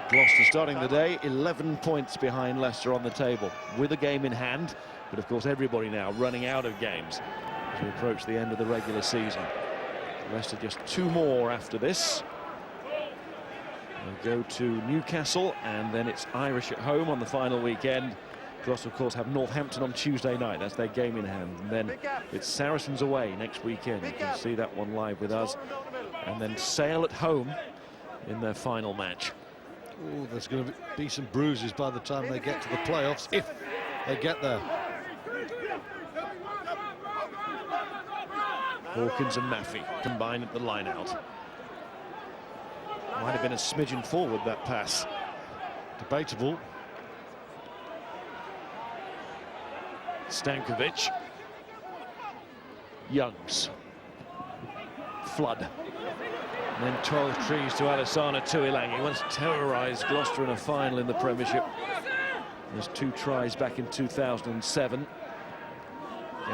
Gloucester starting the day 11 points behind Leicester on the table with a game in hand, but of course everybody now running out of games as we approach the end of the regular season. Leicester just 2 more after this. They'll go to Newcastle and then it's Irish at home on the final weekend. Gloucester of course have Northampton on Tuesday night, that's their game in hand, and then it's Saracens away next weekend. You can see that one live with us, and then Sale at home in their final match. Oh, there's going to be some bruises by the time they get to the playoffs, if they get there. Hawkins and Maffey combined at the line-out. Might have been a smidgen forward, that pass. Debatable. Stankovic. Youngs. Flood. And then 12 trees to Alessandro Tuilangi. He once terrorised Gloucester in a final in the Premiership. There's 2 tries back in 2007. Game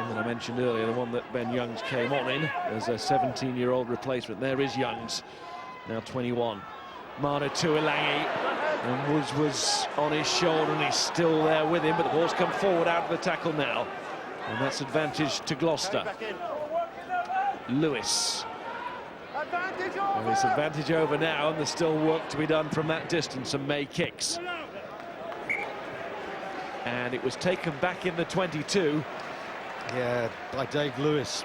that I mentioned earlier, the one that Ben Youngs came on in as a 17-year-old replacement. There is Youngs, now 21. Manu Tuilangi, and Woods was on his shoulder and he's still there with him, but the ball's come forward out of the tackle now. And that's advantage to Gloucester. Lewis. And it's advantage over now, and there's still work to be done from that distance, and May kicks. And it was taken back in the 22. Yeah, by Dave Lewis.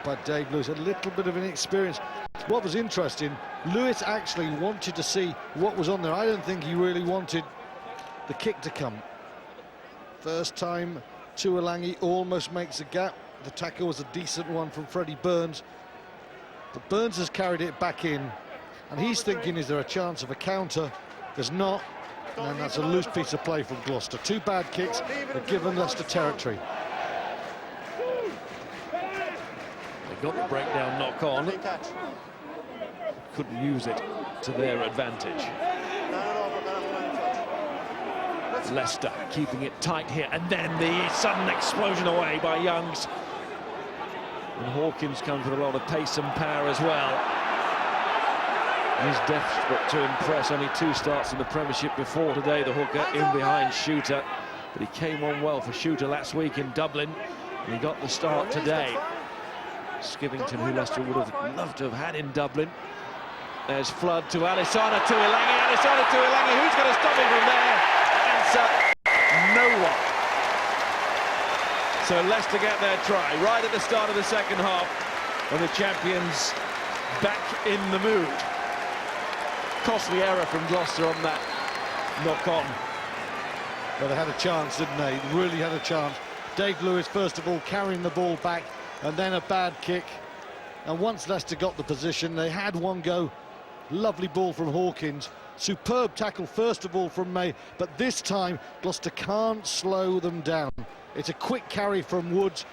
A little bit of inexperience. What was interesting, Lewis actually wanted to see what was on there. I don't think he really wanted the kick to come. First time Tuilangi almost makes a gap. The tackle was a decent one from Freddie Burns. But Burns has carried it back in, and he's thinking, is there a chance of a counter? There's not, and that's a loose piece of play from Gloucester. 2 bad kicks that given Leicester territory. They got the breakdown knock on. Couldn't use it to their advantage. Leicester keeping it tight here, and then the sudden explosion away by Youngs. And Hawkins comes with a lot of pace and power as well. He's desperate to impress. Only 2 starts in the Premiership before today, the hooker in behind Shooter. But he came on well for Shooter last week in Dublin, and he got the start today. Skivington, who Leicester would have loved to have had in Dublin. There's Flood to Alessandro Tuilangi. Alessandro Tuilangi, who's going to stop him from there? Answer, no one. So Leicester get their try right at the start of the second half, and the champions back in the mood. Costly error from Gloucester on that knock-on. Well, they had a chance, didn't they? They really had a chance. Dave Lewis, first of all, carrying the ball back, and then a bad kick. And once Leicester got the position, they had one go. Lovely ball from Hawkins. Superb tackle, first of all, from May. But this time, Gloucester can't slow them down. It's a quick carry from Woods,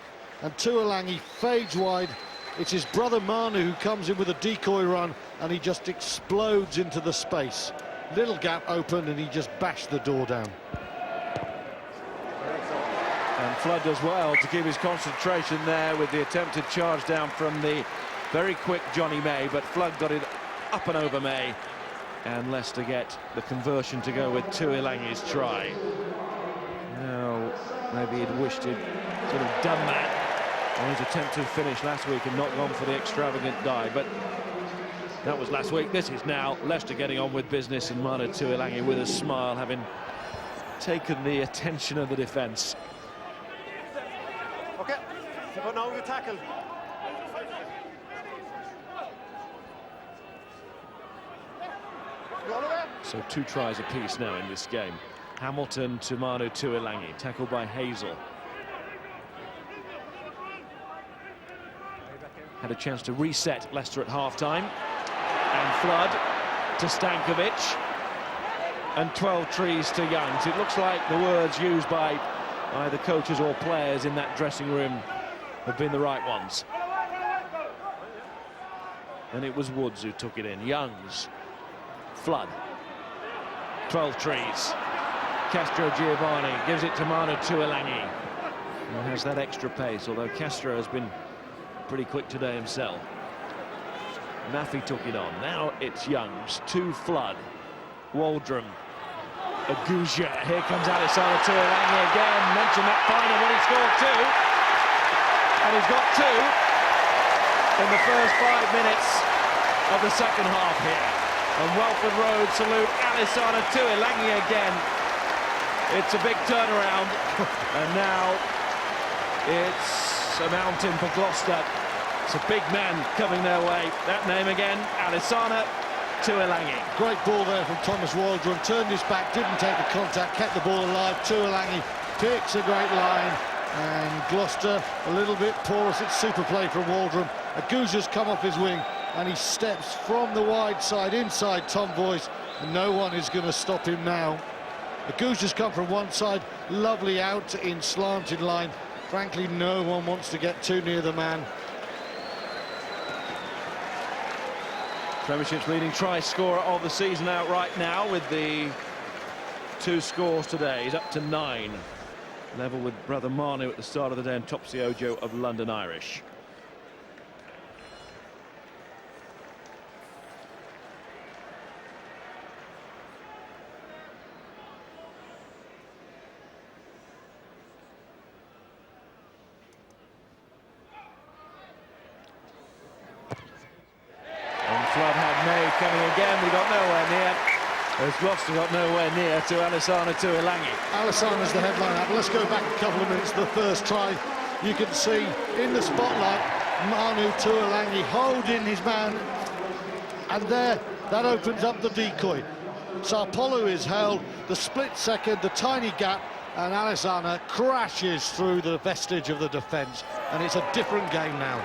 and Tuilangi fades wide. It's his brother Manu who comes in with a decoy run, and he just explodes into the space. Little gap opened, and he just bashed the door down. And Flood does well to keep his concentration there with the attempted charge down from the very quick Johnny May, but Flood got it up and over May, and Leicester get the conversion to go with Tuilangi's try. Now, maybe he'd wished he'd sort of done that on his attempt to finish last week and not gone for the extravagant dive, but that was last week. This is now Leicester getting on with business, and Manu Tuilangi with a smile, having taken the attention of the defence. Okay, so now we tackle. So 2 tries apiece now in this game. Hamilton to Manu Tuilangi, tackled by Hazel. had a chance to reset Leicester at half-time. And Flood to Stankovic. And 12 trees to Youngs. It looks like the words used by either coaches or players in that dressing room have been the right ones. And it was Woods who took it in. Youngs, Flood, 12 trees. Castro Giovanni gives it to Manu Tuilagi, who has that extra pace, although Castro has been pretty quick today himself. Maffey took it on. Now it's Youngs to Flood. Waldrum, Aguja. Here comes Alessandro Tuilagi again. Mentioned that final when he scored two. And he's got two in the first 5 minutes of the second half here. And Welford Road salute Alessandro Tuilagi again. It's a big turnaround. And now it's a mountain for Gloucester. It's a big man coming their way. That name again, Alessandro Tuilagi. Great ball there from Thomas Waldron. Turned his back, didn't take the contact, kept the ball alive. Tuilagi picks a great line. And Gloucester a little bit porous. It's super play from Waldron. Aguja's come off his wing and he steps from the wide side inside Tom Boyce, and no one is going to stop him now. Aguja's come from one side, lovely out in slanted line. Frankly, no one wants to get too near the man. Premiership's leading try scorer of the season out right now with the 2 scores today. He's up to 9. Level with brother Manu at the start of the day, and Topsy Ojo of London Irish. And Flood had May coming again. We got nowhere near. As Gloucester got nowhere near to Alessandro Tuilagi. Alessandro's the headline up. Let's go back a couple of minutes to the first try. You can see in the spotlight Manu Tuilagi holding his man, and there that opens up the decoy. Sarpolu is held, the split second, the tiny gap, and Alessandro crashes through the vestige of the defence, and it's a different game now.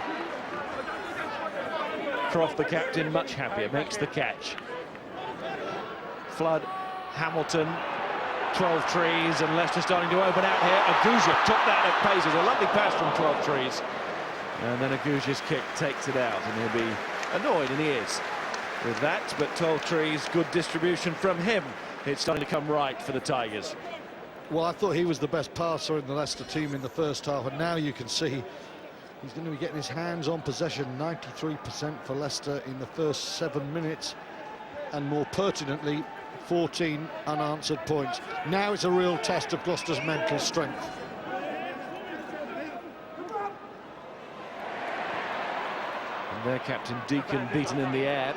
Croft, the captain, much happier, makes the catch. Flood, Hamilton, 12 trees, and Leicester starting to open out here. Aguja took that at pace. It's a lovely pass from 12 trees. And then Aguja's kick takes it out, and he'll be annoyed, and he is, with that. But 12 trees, good distribution from him. It's starting to come right for the Tigers. Well, I thought he was the best passer in the Leicester team in the first half, and now you can see he's going to be getting his hands on possession. 93% for Leicester in the first 7 minutes, and more pertinently, 14 unanswered points. Now it's a real test of Gloucester's mental strength. And their captain Deacon beaten in the air.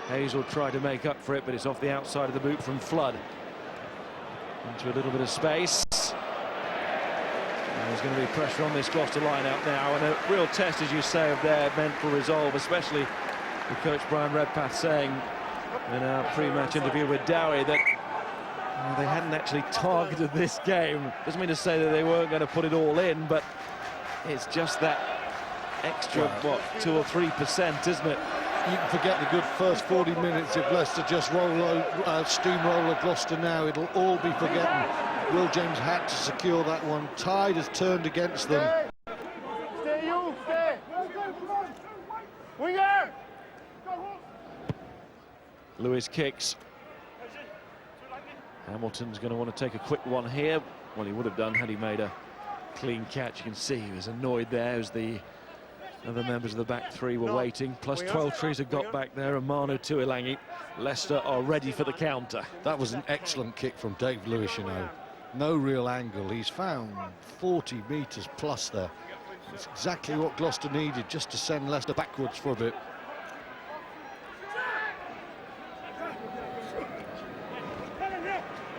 Hazel tried to make up for it, but it's off the outside of the boot from Flood. Into a little bit of space. And there's going to be pressure on this Gloucester line-out now, and a real test, as you say, of their mental resolve, especially with coach Brian Redpath saying in our pre-match interview with Dowie that they hadn't actually targeted this game. Doesn't mean to say that they weren't going to put it all in, but it's just that extra, what, 2 or 3%, isn't it? You can forget the good first 40 minutes if Leicester just steamroller Gloucester now. It'll all be forgotten. Will James had to secure that one. Tide has turned against them. Stay, you, stay. Winger! Lewis kicks. Hamilton's going to want to take a quick one here. Well, he would have done had he made a clean catch. You can see he was annoyed there as the other members of the back three were waiting. Plus 12 trees have got back there, and Manu Tuilagi. Leicester are ready for the counter. That was an excellent kick from Dave Lewis, you know. No real angle. He's found 40 metres plus there. It's exactly what Gloucester needed, just to send Leicester backwards for a bit.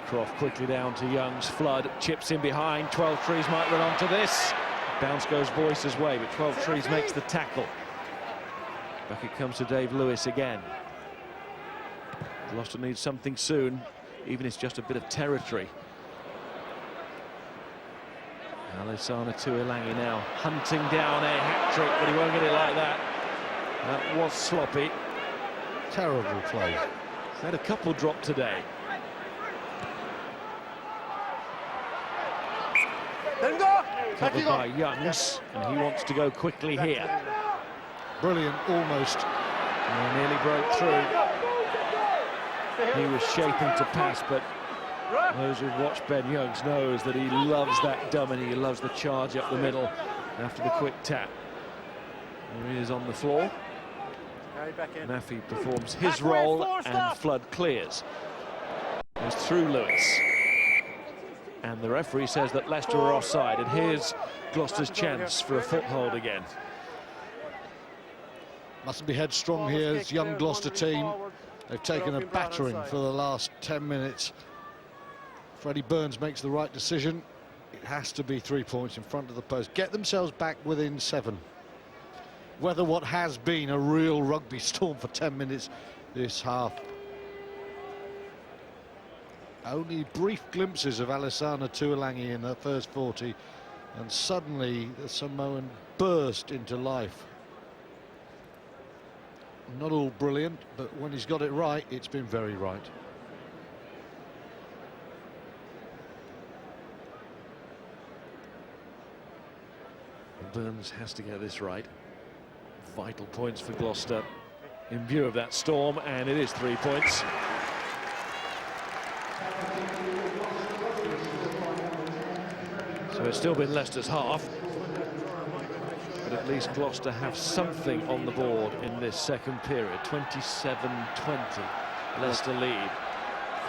Croft quickly down to Young's. Flood chips in behind. 12 trees might run onto this. Bounce goes Boyce's way, but 12 trees makes the tackle. Back it comes to Dave Lewis again. Gloucester needs something soon, even if it's just a bit of territory. Alessandro Tuilagi now hunting down a hat-trick, but he won't get it like that. That was sloppy. Terrible play. He's had a couple dropped today. Let him go! Covered by Youngs, and he wants to go quickly here. Brilliant, almost. And he nearly broke through. He was shaping to pass, but those who've watched Ben Youngs knows that he loves that dummy. He loves the charge up the middle after the quick tap. There he is on the floor. Maffey performs his role and Flood clears. Goes through Lewis. And the referee says that Leicester are offside, and here's Gloucester's chance for a foothold again. Mustn't be headstrong here, this young Gloucester team. They've taken a battering for the last 10 minutes. Freddie Burns makes the right decision. It has to be 3 points in front of the post. Get themselves back within 7. Weather what has been a real rugby storm for 10 minutes this half. Only brief glimpses of Alassana Tuolangi in the first 40, and suddenly the Samoan burst into life. Not all brilliant, but when he's got it right, it's been very right. Burns has to get this right. Vital points for Gloucester in view of that storm, and it is 3 points. So it's still been Leicester's half, but at least Gloucester have something on the board in this second period. 27-20, Leicester lead.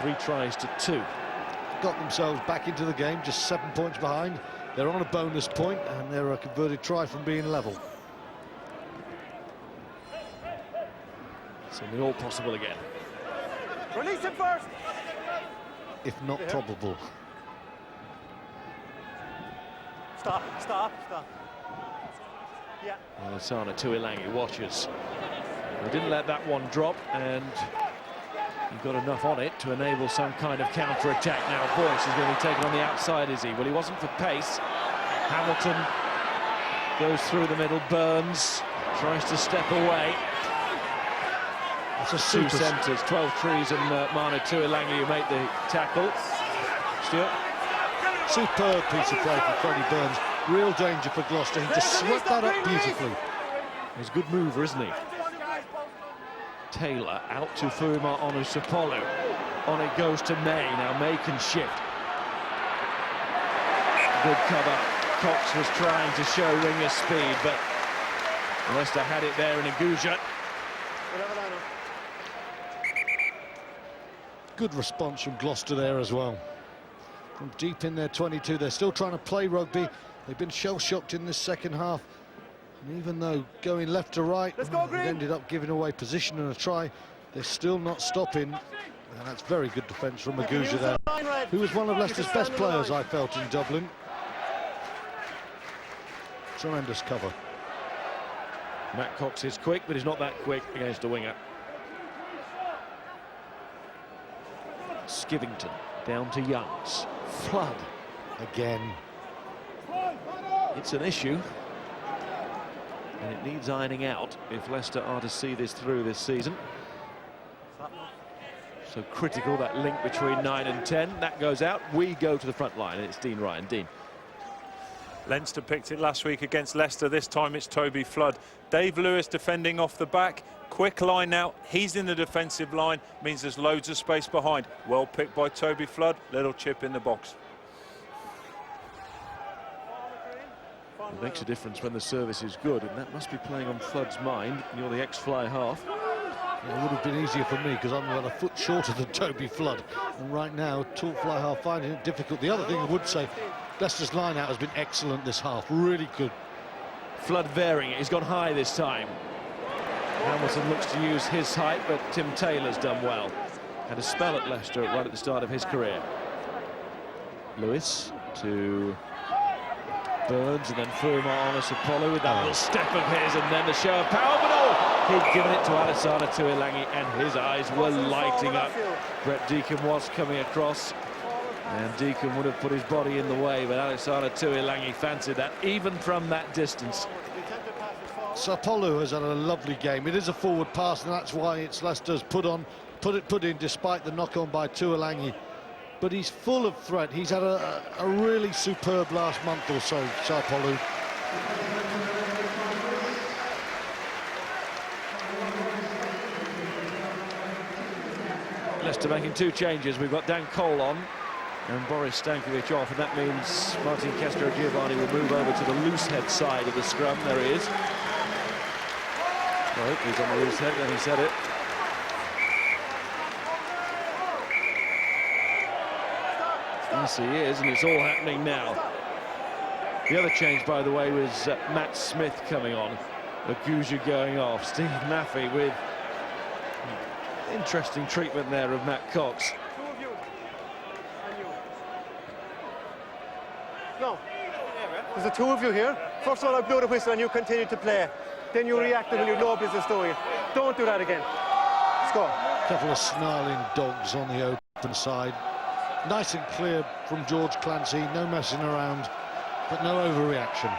3 tries to 2. Got themselves back into the game, just 7 points behind. They're on a bonus point, and they're a converted try from being level. Something all possible again. Release him first! If not probable. Stop, stop, stop. Yeah. Alassana Tuolangi watches. He didn't let that one drop, and he got enough on it to enable some kind of counter-attack. Now Boyce is going to be taken on the outside, is he? Well, he wasn't for pace. Hamilton goes through the middle. Burns tries to step away. It's a Two centres, 12 trees, and Manu Tuolangi who make the tackle. Stuart. Superb piece of play from Freddie Burns. Real danger for Gloucester. He just swept that up beautifully. He's a good mover, isn't he? Taylor out to Fuma Onusapolu. On it goes to May. Now May can shift. Good cover. Cox was trying to show Ringer's speed, but Leicester had it there in Aguja. Good response from Gloucester there as well. From deep in their 22, they're still trying to play rugby. They've been shell-shocked in this second half. And even though going left to right, they ended up giving away position and a try, they're still not stopping. And that's very good defence from Aguja there, who was one of Leicester's best players, I felt, in Dublin. Tremendous cover. Matt Cox is quick, but he's not that quick against a winger. Skivington down to Youngs. Flood Again. It's an issue, and it needs ironing out if Leicester are to see this through this season. So critical, that link between 9 and 10. That goes out. We go to the front line, and it's Dean Ryan. Dean. Leinster picked it last week against Leicester. This time it's Toby Flood. Dave Lewis defending off the back. Quick line now. He's in the defensive line. Means there's loads of space behind. Well picked by Toby Flood. Little chip in the box. It makes a difference when the service is good, and that must be playing on Flood's mind. You're the ex-fly half. It would have been easier for me because I'm about a foot shorter than Toby Flood. And right now, tall fly half finding it difficult. The other thing I would say, Leicester's line-out has been excellent this half. Really good. Flood varying it. He's gone high this time. Hamilton looks to use his height, but Tim Taylor's done well. Had a spell at Leicester right at the start of his career. Lewis to Burns, and then Fuma Onusapolu with that little step of his, and then the show of power, but he'd given it to Alassana Tuolangi, and his eyes were lighting up. Brett Deacon was coming across, and Deacon would have put his body in the way, but Alassana Tuolangi fancied that, even from that distance. Sarpolu has had a lovely game. It is a forward pass, and that's why it's Leicester's put in despite the knock-on by Tuolangi. But he's full of threat. He's had a really superb last month or so, Sarpolu. Leicester making 2 changes. We've got Dan Cole on and Boris Stankovic off, and that means Martin Castro-Giovanni will move over to the loose head side of the scrum. There he is. Well, he's on the loose head, and he said it. Yes, he is, and it's all happening now. The other change, by the way, was Matt Smith coming on. Aguja going off. Steve Maffey with interesting treatment there of Matt Cox. Two of you. And you. No. There's the 2 of you here. First one, I blow the whistle and you continue to play. Then you react when you know business doing it. Don't do that again. Score. A couple of snarling dogs on the open side. Nice and clear from George Clancy, no messing around, but no overreaction.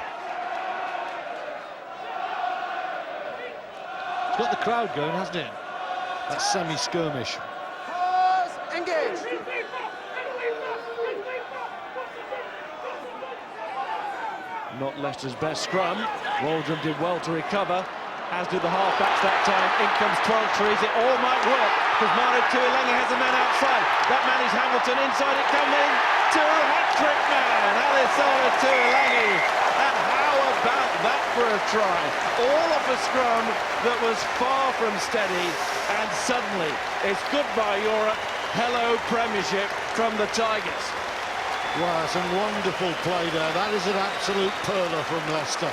It's got the crowd going, hasn't it? That semi-skirmish. Pause. Engage. Not Leicester's best scrum. Waldron did well to recover, as did the half-backs that time. In comes 12 trees. It all might work, because Manu Tuolangi has a man outside. That man is Hamilton. Inside it coming to a hat-trick man. Alisona Tuolangi. And how about that for a try? All off a scrum that was far from steady, and suddenly it's goodbye Europe, hello Premiership from the Tigers. Wow, some wonderful play there. That is an absolute perler from Leicester.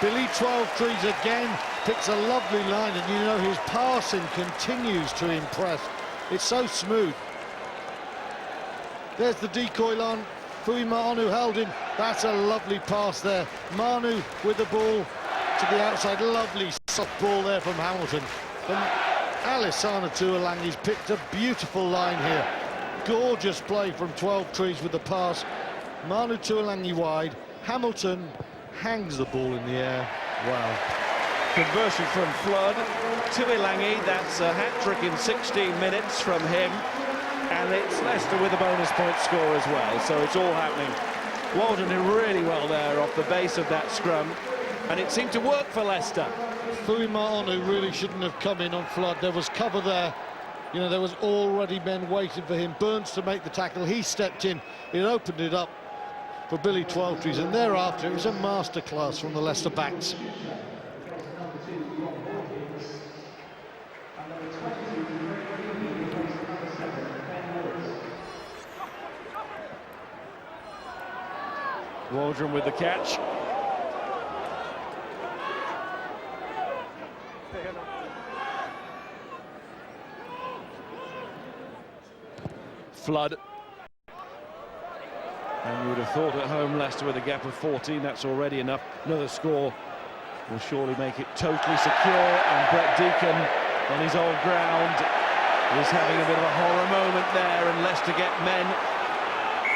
Billy 12 trees again picks a lovely line, and you know his passing continues to impress. It's so smooth. There's the decoy line. Fui Manu held him. That's a lovely pass there. Manu with the ball to the outside. Lovely soft ball there from Hamilton. And Alisana Tuolangi's picked a beautiful line here. Gorgeous play from 12 trees with the pass. Manu Tuolangi wide. Hamilton hangs the ball in the air. Wow. Conversion from Flood. Tuolangi, that's a hat-trick in 16 minutes from him. And it's Leicester with a bonus point score as well, so it's all happening. Waldron did really well there off the base of that scrum, and it seemed to work for Leicester. Fui Manu really shouldn't have come in on Flood. There was cover there. You know, there was already men waiting for him. Burns to make the tackle. He stepped in. It opened it up for Billy 12 trees, and thereafter it was a masterclass from the Leicester backs. Waldron with the catch. Flood. And you would have thought at home Leicester with a gap of 14, that's already enough. Another score will surely make it totally secure, and Brett Deacon on his old ground is having a bit of a horror moment there, and Leicester get men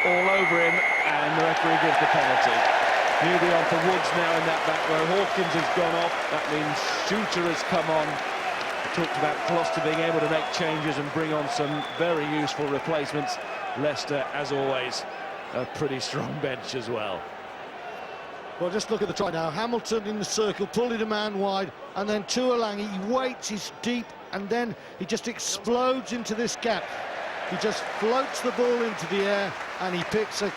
all over him, and the referee gives the penalty. Newby on for Woods now in that back row. Hawkins has gone off. That means Shooter has come on. I talked about Gloucester being able to make changes and bring on some very useful replacements. Leicester, as always, a pretty strong bench as well. Well, just look at the try now. Hamilton in the circle, pulling a man wide, and then Tuolangi, he waits, he's deep, and then he just explodes into this gap. He just floats the ball into the air, and he picks a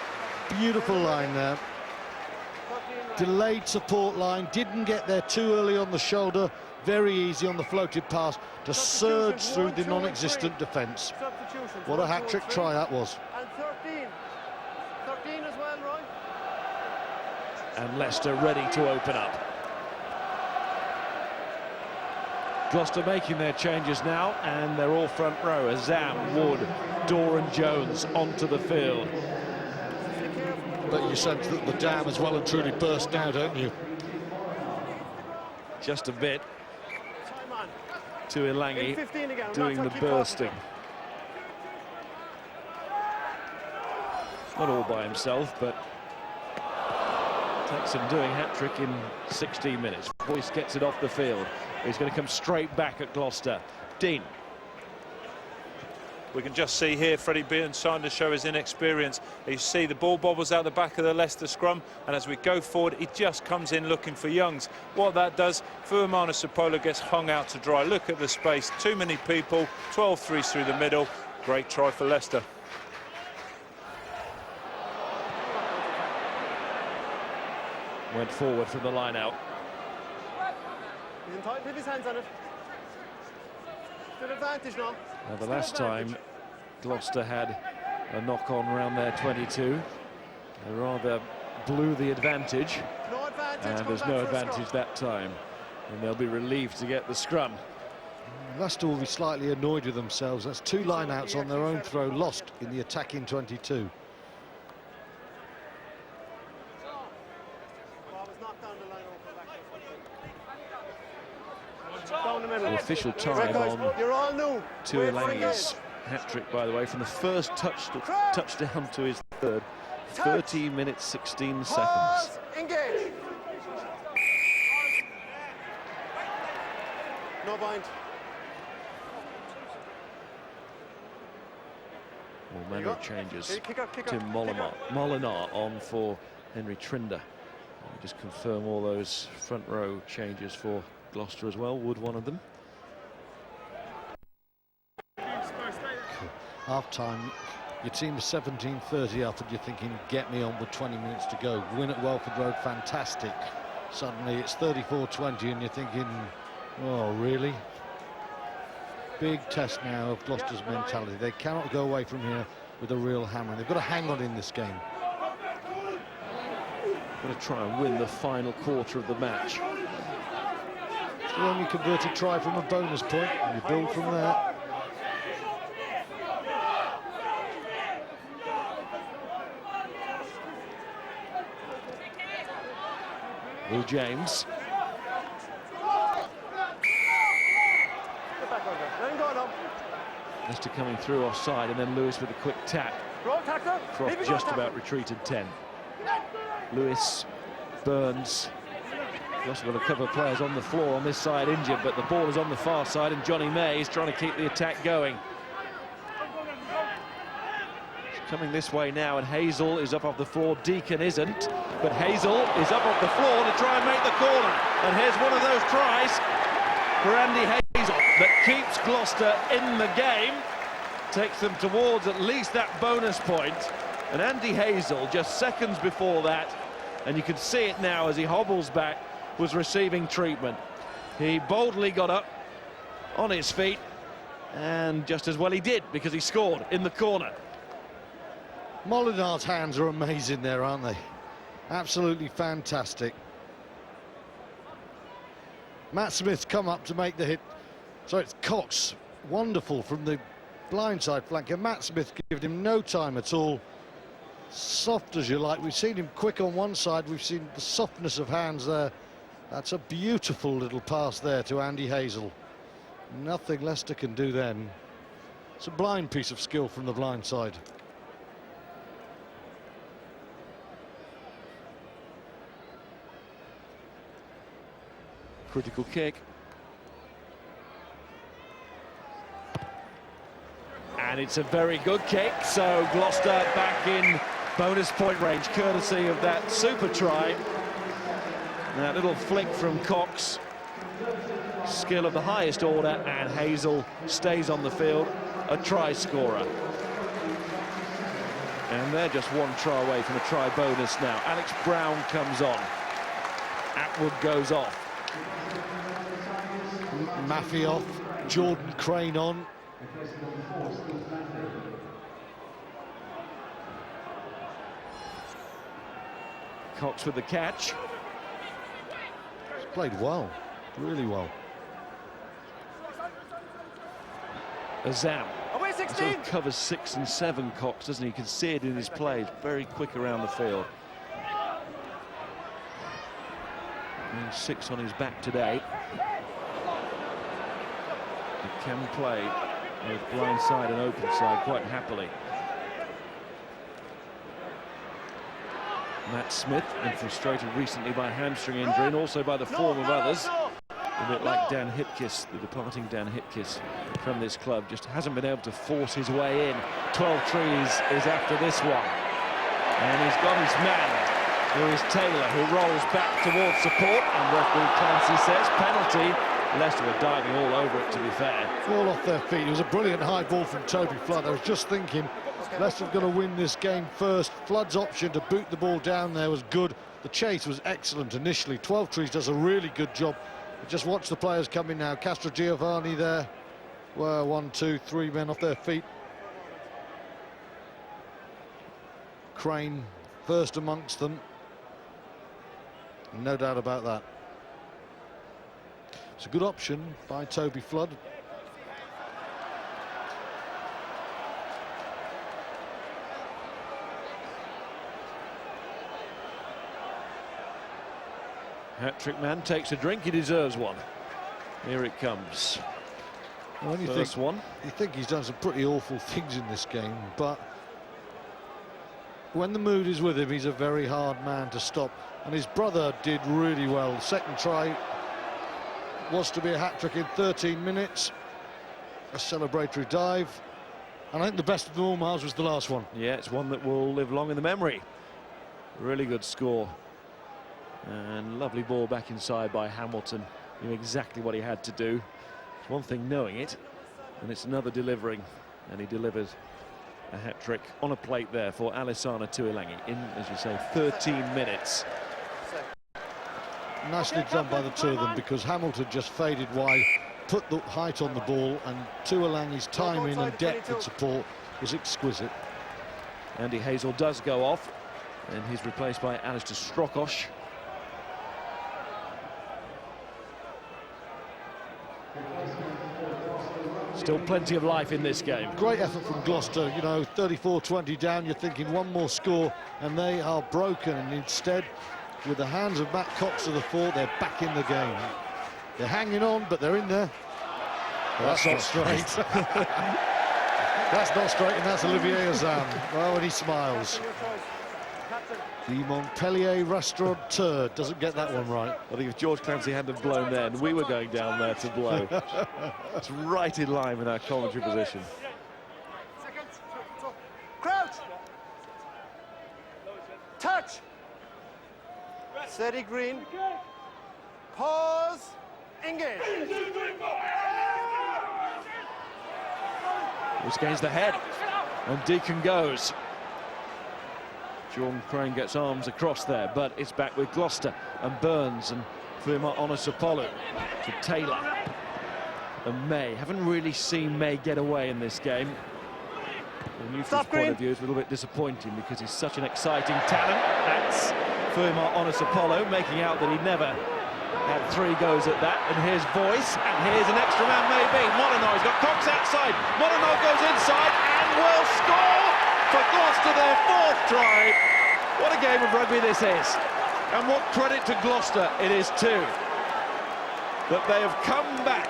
beautiful line there. Delayed support line, didn't get there too early on the shoulder. Very easy on the floated pass to surge through the non-existent defence. What a hat-trick try that was. And 13 as well, Roy. And Leicester ready to open up. Gloucester making their changes now, and they're all front row. Azam, Wood, Doran Jones onto the field. But you sense that the dam has well and truly burst now, don't you? Just a bit. Time on. Tuolangi 15 again. doing the bursting. Not all by himself, but Takes him doing hat-trick in 16 minutes. Boyce gets it off the field. He's going to come straight back at Gloucester. Dean. We can just see here Freddie Burns trying to show his inexperience. You see the ball bobbles out the back of the Leicester scrum, and as we go forward, he just comes in looking for Youngs. What that does, Fuamana Sapolo gets hung out to dry. Look at the space, too many people, 12 threes through the middle. Great try for Leicester. Went forward from the line out. He's entitled to his hands on it. Good advantage now. Now, the last time Gloucester had a knock-on around their 22, they rather blew the advantage, No advantage. and there's no advantage that time, and they'll be relieved to get the scrum. Leicester will be slightly annoyed with themselves. That's 2 line-outs on their own throw lost in the attacking 22. The official time on You're all new. Tuolangi's hat-trick, by the way, from the first touchdown to his third. 30 minutes, 16 seconds. Pause. Engage. No bind. Well, manner of changes. Hey, kick up, Tim Molinar on for Henry Trinder. We just confirm all those front row changes for Gloucester as well. Wood one of them. Half-time, your team is 17-30 up and you're thinking, get me on with 20 minutes to go. Win at Welford Road, fantastic. Suddenly it's 34-20 and you're thinking, oh, really? Big test now of Gloucester's mentality. They cannot go away from here with a real hammer. They've got to hang on in this game. Got to try and win the final quarter of the match. It's the only converted try from a bonus point, and you build from there. Will James. Get back over. Let him go now. Leicester coming through offside, and then Lewis with a quick tap. Roll tackle. Croft just about retreated 10. Lewis, Burns. Also got a couple of players on the floor on this side injured, but the ball is on the far side, and Johnny May is trying to keep the attack going. It's coming this way now, and Hazel is up off the floor. Deacon isn't, but Hazel is up off the floor to try and make the corner. And here's one of those tries for Andy Hazel that keeps Gloucester in the game, takes them towards at least that bonus point. And Andy Hazel, just seconds before that, and you can see it now as he hobbles back, was receiving treatment. He boldly got up on his feet, and just as well he did, because he scored in the corner. Molinar's hands are amazing there, aren't they? Absolutely fantastic. Matt Smith come up to make the hit. So it's Cox, wonderful from the blindside flank, and Matt Smith gave him no time at all. Soft as you like. We've seen him quick on one side, we've seen the softness of hands there. That's a beautiful little pass there to Andy Hazel. Nothing Leicester can do then. It's a blind piece of skill from the blind side. Critical kick. And it's a very good kick, so Gloucester back in bonus point range, courtesy of that super try. That little flick from Cox, skill of the highest order, and Hazel stays on the field, a try scorer. And they're just one try away from a try bonus now. Alex Brown comes on. Atwood goes off. Maffey off, Jordan Crane on. Cox with the catch. He's played well, really well. Azam. Away Sort 16. of covers 6 and 7, Cox, doesn't he? You can see it in his play. He's very quick around the field. And 6 on his back today. He can play both blind side and open side quite happily. Matt Smith, been frustrated recently by a hamstring injury and also by the form of others. A bit like Dan Hipkiss, the departing Dan Hipkiss from this club, just hasn't been able to force his way in. 12 trees is after this one. And he's got his man, who is Taylor, who rolls back towards support. And referee Clancy says penalty. Leicester were diving all over it, to be fair. All off their feet. It was a brilliant high ball from Toby Flood. I was just thinking, Leicester's going to win this game first. Flood's option to boot the ball down there was good. The chase was excellent initially. 12 trees does a really good job. Just watch the players coming now. Castro Giovanni there. Well, 1, 2, 3 men off their feet. Crane first amongst them. No doubt about that. It's a good option by Toby Flood. Hat-trick man takes a drink, he deserves one. Here it comes. Well, you think he's done some pretty awful things in this game, but when the mood is with him, he's a very hard man to stop. And his brother did really well. Second try was to be a hat-trick in 13 minutes. A celebratory dive. And I think the best of them all, Miles, was the last one. Yeah, it's one that will live long in the memory. Really good score. And lovely ball back inside by Hamilton. Knew exactly what he had to do. It's one thing knowing it, and it's another delivering. And he delivered a hat-trick on a plate there for Alessandro Tuilangi in, as you say, 13 minutes. Nicely done by the two of them, because Hamilton just faded wide, put the height on the ball, and Tuilangi's timing and depth and support was exquisite. Andy Hazel does go off, and he's replaced by Alistair Strokosz. Still plenty of life in this game. Great effort from Gloucester, you know, 34-20 down, you're thinking one more score, and they are broken, and instead, with the hands of Matt Cox to the fore, they're back in the game. They're hanging on, but they're in there. Well, that's not straight. That's not straight, and that's Olivier Azam. Oh, and he smiles. The Montpellier restaurateur doesn't get that one right. I think if George Clancy hadn't blown then, we were going down there to blow. It's right in line with our commentary position. Crouch! Touch! Steady, green. Pause. Engage. This gains the head, and Deacon goes. John Crane gets arms across there, but it's back with Gloucester and Burns and Firma Onosopolo to Taylor and May. Haven't really seen May get away in this game. From a neutral point of view, it's a little bit disappointing because he's such an exciting talent. That's Firma Onosopolo making out that he never had 3 goes at that. And here's Voice, and here's an extra man maybe. Molyneux, he's got Cox outside. Molyneux goes inside and will score for Gloucester, their 4th try. What a game of rugby this is. And what credit to Gloucester it is too, that they have come back.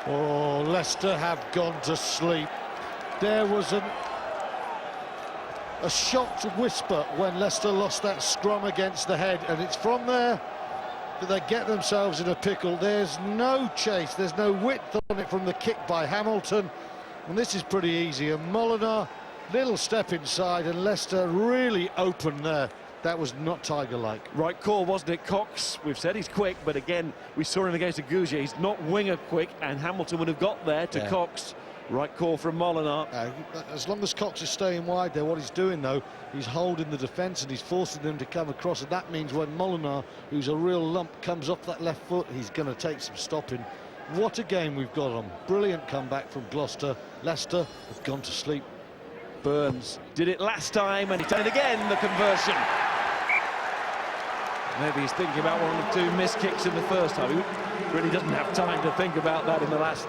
Oh, Leicester have gone to sleep. There was a shocked whisper when Leicester lost that scrum against the head, and it's from there that they get themselves in a pickle. There's no chase, there's no width on it from the kick by Hamilton, and this is pretty easy. And Molyneux, little step inside, and Leicester really open there. That was not Tiger-like. Right call, wasn't it, Cox? We've said he's quick, but again, we saw him against Aguja. He's not winger quick, and Hamilton would have got there to Cox. Right call from Molyneux. As long as Cox is staying wide there, what he's doing, though, he's holding the defence and he's forcing them to come across, and that means when Molyneux, who's a real lump, comes off that left foot, he's going to take some stopping. What a game we've got on. Brilliant comeback from Gloucester. Leicester have gone to sleep. Burns did it last time, and he's done it again, the conversion. Maybe he's thinking about one or 2 missed kicks in the first half. He really doesn't have time to think about that in the last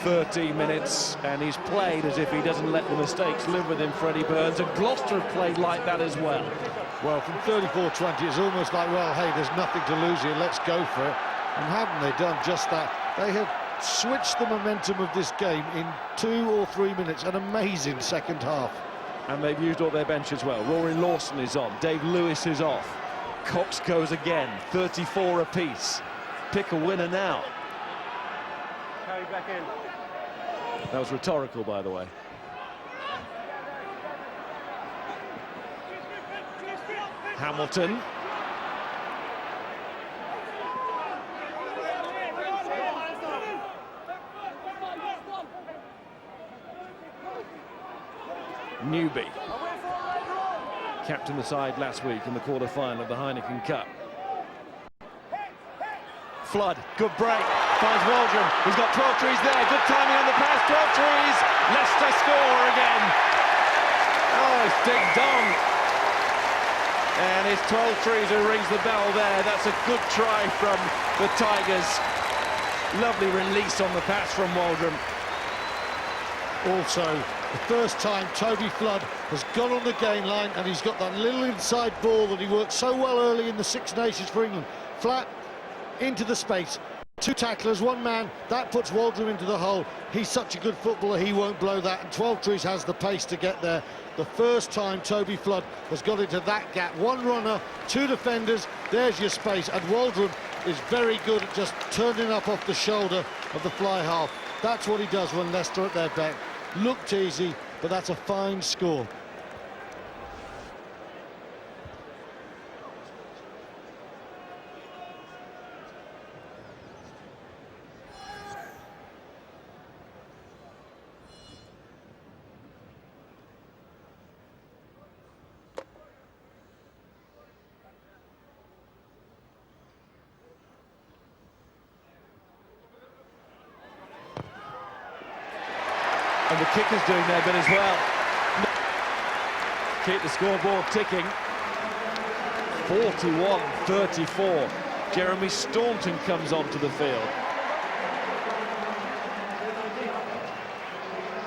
13 minutes, and he's played as if he doesn't let the mistakes live with him, Freddie Burns, and Gloucester have played like that as well. Well, from 34-20, it's almost like, well, hey, there's nothing to lose here, let's go for it. And haven't they done just that? They have switched the momentum of this game in 2 or 3 minutes. An amazing second half. And they've used all their bench as well. Rory Lawson is on, Dave Lewis is off. Cox goes again, 34 apiece. Pick a winner now. Carry back in. That was rhetorical, by the way. Hamilton. Newby. Captained the side last week in the quarter-final of the Heineken Cup. Flood, good break, finds Waldron, he's got 12 trees there, good timing on the pass, 12 trees, Leicester score again. Oh, it's Ding Dong. And it's 12 trees who rings the bell there. That's a good try from the Tigers. Lovely release on the pass from Waldron. Also, the first time Toby Flood has gone on the game line, and he's got that little inside ball that he worked so well early in the Six Nations for England. Flat into the space, 2 tacklers, 1 man, that puts Waldron into the hole. He's such a good footballer, he won't blow that, and 12 trees has the pace to get there. The first time Toby Flood has got into that gap, 1 runner, 2 defenders, there's your space, and Waldron is very good at just turning up off the shoulder of the fly half. That's what he does when Leicester are at their back. Looked easy, but that's a fine score. And the kicker's doing their bit as well. Keep the scoreboard ticking. 41-34. Jeremy Staunton comes onto the field.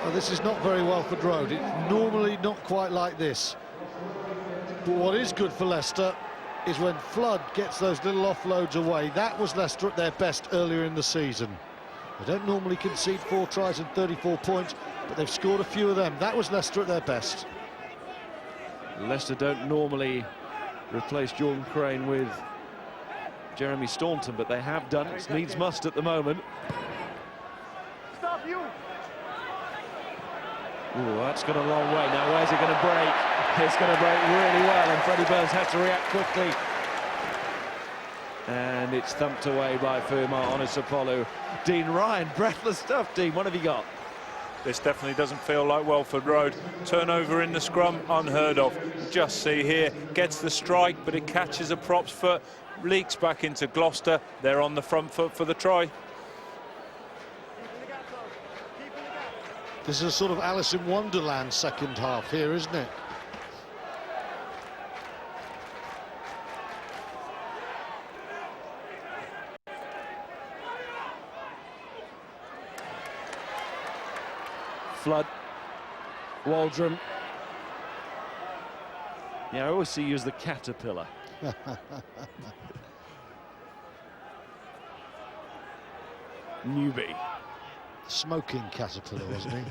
Well, this is not very Welford Road. It's normally not quite like this. But what is good for Leicester is when Flood gets those little offloads away. That was Leicester at their best earlier in the season. They don't normally concede 4 tries and 34 points, but they've scored a few of them. That was Leicester at their best. Leicester don't normally replace Jordan Crane with Jeremy Staunton, but they have done. It needs must at the moment. Stop you! Ooh, that's gone a long way. Now, where's it going to break? It's going to break really well, and Freddie Burns has to react quickly. And it's thumped away by Fuma Onisapolu. Dean Ryan, breathless stuff. Dean, what have you got? This definitely doesn't feel like Welford Road. Turnover in the scrum, unheard of. Just see here, gets the strike, but it catches a prop's foot, leaks back into Gloucester. They're on the front foot for the try. This is a sort of Alice in Wonderland second half here, isn't it? Flood, Waldron. Yeah, I always see you as the caterpillar. Newby. Smoking caterpillar, wasn't he?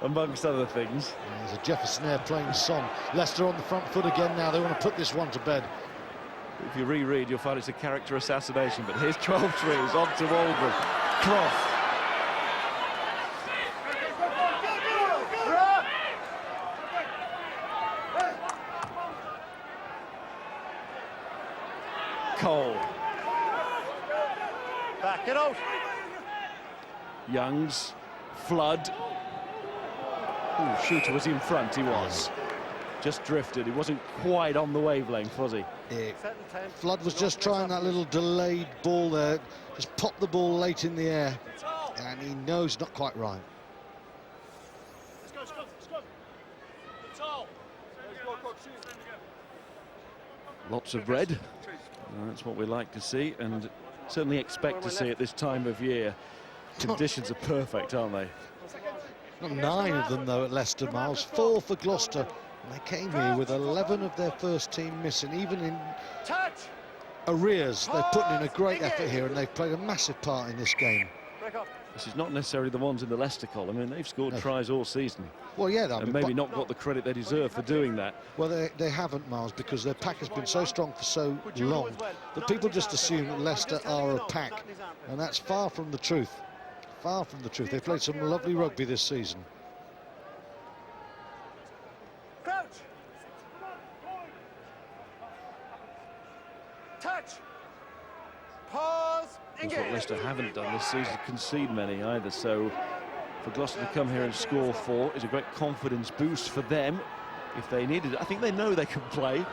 Amongst other things. Yeah, there's a Jefferson Airplane song. Leicester on the front foot again now. They want to put this one to bed. If you reread, you'll find it's a character assassination. But here's 12 trees onto Waldron. Cross. Cole. Back it out. Youngs. Flood. Ooh, shooter was in front, he was. Just drifted, he wasn't quite on the wavelength, was he? Flood was just trying that little delayed ball there, just popped the ball late in the air, and he knows not quite right. Lots of red, that's what we like to see, and certainly expect to see at this time of year. Conditions are perfect, aren't they? Got 9 of them, though, at Leicester, Miles. 4 for Gloucester. And they came here with 11 of their first team missing. Even in arrears, they're putting in a great effort here, and they've played a massive part in this game. back up. This is not necessarily the ones in the Leicester column. I mean, they've scored tries all season. Well, yeah, And maybe not got the credit they deserve for doing that. Well, they haven't, Miles, because their pack has been so strong for so long that people just assume that Leicester are a pack, and that's far from the truth. Far from the truth. They've played some lovely rugby this season. Crouch. Touch. Pause. That's Engage. what Leicester haven't done this season, concede many either. So for Gloucester to come here and score 4 is a great confidence boost for them if they needed it. I think they know they can play,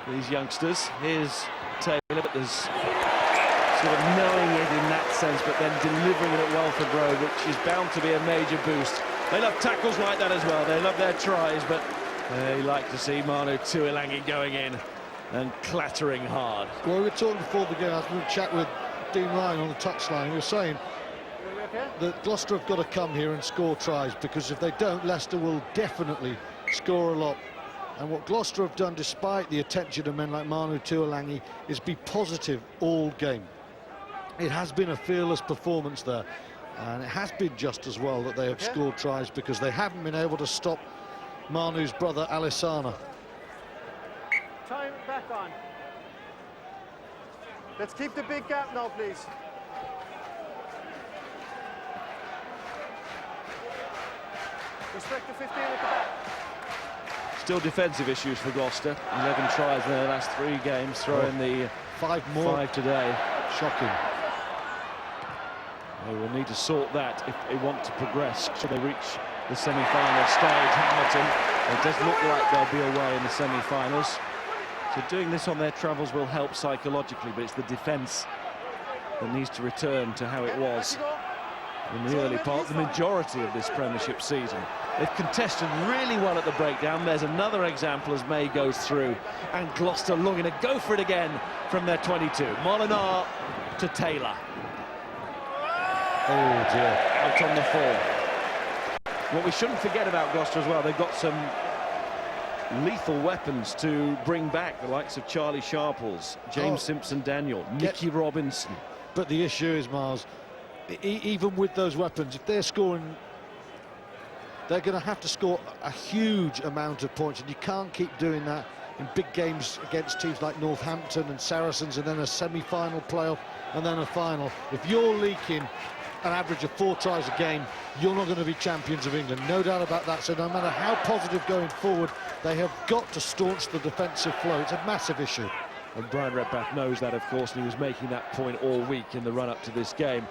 these youngsters. Here's Taylor, but there's sort of knowing it in that sense, but then delivering it at Welford Road, which is bound to be a major boost. They love tackles like that as well. They love their tries, but they like to see Manu Tuilangi going in and clattering hard. Well, we were talking before the game, I was going to chat with Dean Ryan on the touchline. We were saying that Gloucester have got to come here and score tries, because if they don't, Leicester will definitely score a lot. And what Gloucester have done, despite the attention of men like Manu Tuilangi, is be positive all game. It has been a fearless performance there, and it has been just as well that they have scored tries, because they haven't been able to stop Manu's brother Alessana. Time back on. Let's keep the big gap now, please. Respect the 15 at the back. Still defensive issues for Gloucester. 11 tries in their last 3 games. Throw in the 5 more. 5 today. Shocking. They will need to sort that if they want to progress. Should they reach the semi-final stage, Hamilton, it does look like they'll be away in the semi-finals. So doing this on their travels will help psychologically, but it's the defence that needs to return to how it was in the early part, the majority of this Premiership season. They've contested really well at the breakdown. There's another example as May goes through, and Gloucester looking to go for it again from their 22. Molinar to Taylor. Oh dear. Out on the fall. What we shouldn't forget about Gloucester as well, they've got some lethal weapons to bring back, the likes of Charlie Sharples, James Simpson-Daniel, Nicky Robinson. But the issue is, Miles, even with those weapons, if they're scoring, they're going to have to score a huge amount of points, and you can't keep doing that in big games against teams like Northampton and Saracens, and then a semi-final playoff, and then a final. If you're leaking an average of 4 tries a game, you're not going to be champions of England, no doubt about that. So no matter how positive going forward, they have got to staunch the defensive flow. It's a massive issue. And Brian Redpath knows that, of course, and he was making that point all week in the run-up to this game.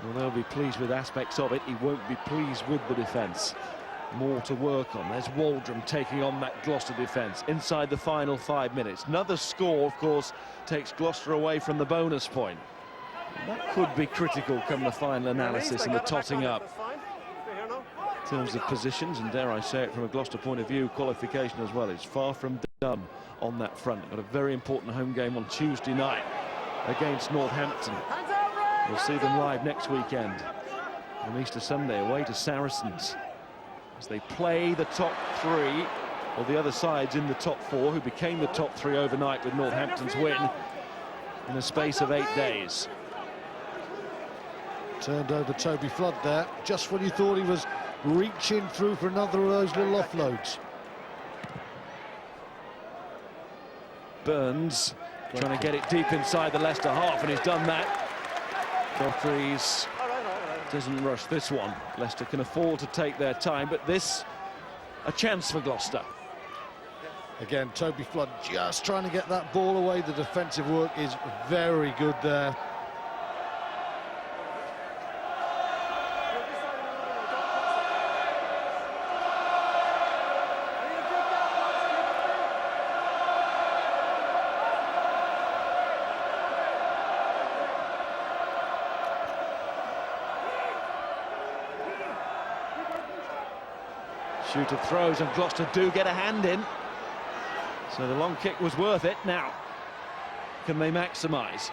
Well, they'll be pleased with aspects of it. He won't be pleased with the defence. More to work on. There's Waldrom taking on that Gloucester defence inside the final 5 minutes. Another score, of course, takes Gloucester away from the bonus point. And that could be critical come the final analysis and the totting up in terms of positions, and dare I say it, from a Gloucester point of view, qualification as well. It's far from done on that front. They've got a very important home game on Tuesday night against Northampton. We'll see them live next weekend on Easter Sunday away to Saracens as they play the top 3, or the other sides in the top 4, who became the top 3 overnight with Northampton's win in the space of 8 days. Turned over Toby Flood there, just when you thought he was reaching through for another of those little offloads. Burns trying to get it deep inside the Leicester half, and he's done that. Godfrey's doesn't rush this one. Leicester can afford to take their time, but this, a chance for Gloucester. Again, Toby Flood just trying to get that ball away. The defensive work is very good there. Shooter throws, and Gloucester do get a hand in. So the long kick was worth it. Now, can they maximise?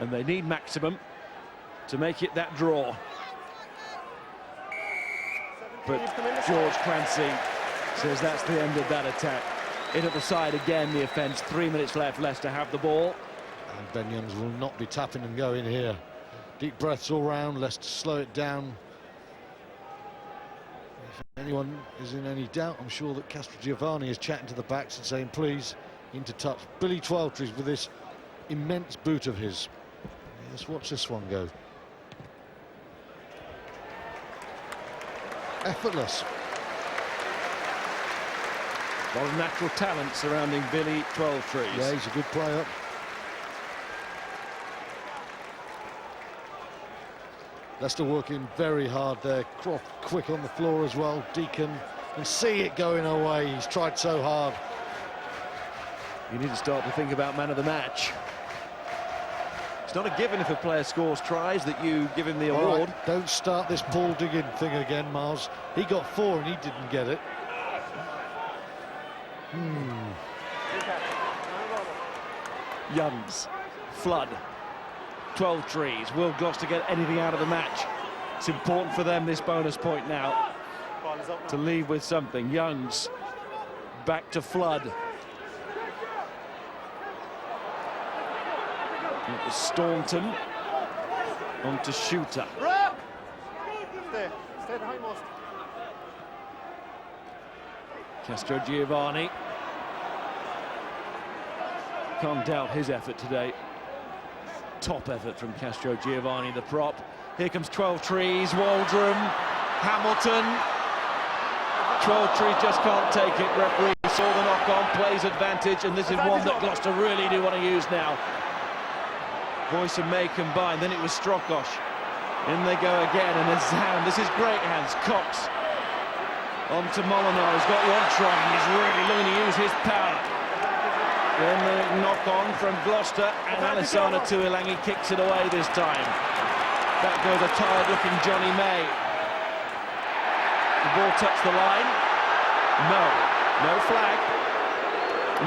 And they need maximum to make it that draw. But George Clancy says that's the end of that attack. In at the side again, the offence. 3 minutes left, Leicester have the ball. And Ben Youngs will not be tapping and going here. Deep breaths all round. Leicester slow it down. If anyone is in any doubt, I'm sure that Castrogiovanni is chatting to the backs and saying, please, into touch. Billy Twelvetrees with this immense boot of his. Let's watch this one go. Effortless. A lot of natural talent surrounding Billy Twelvetrees. Yeah, he's a good player. Leicester working very hard there. Croft quick on the floor as well. Deacon can see it going away. He's tried so hard. You need to start to think about man of the match. It's not a given if a player scores tries that you give him the award. Right, don't start this ball digging thing again, Miles. He got 4 and he didn't get it. Youngs, Flood, Twelvetrees. Will Gloucester get anything out of the match? It's important for them, this bonus point now, to leave with something. Youngs, back to Flood. It was Staunton, on to Shooter. Stay behind most. Castrogiovanni. Can't doubt his effort today. Top effort from Castrogiovanni, the prop. Here comes Twelvetrees, Waldrum, Hamilton. Twelvetrees just can't take it. Referee saw the knock-on, plays advantage, and this is one that Gloucester really do want to use now. Boyce and May combined, then it was Strokosz. In they go again, and there's Hand. This is great hands. Cox on to Molinar. He's got one try, and he's really looking to use his power. Then the knock-on from Gloucester, and Alessandro Tuilangi kicks it away this time. Back goes a tired-looking Johnny May. The ball touched the line. No flag.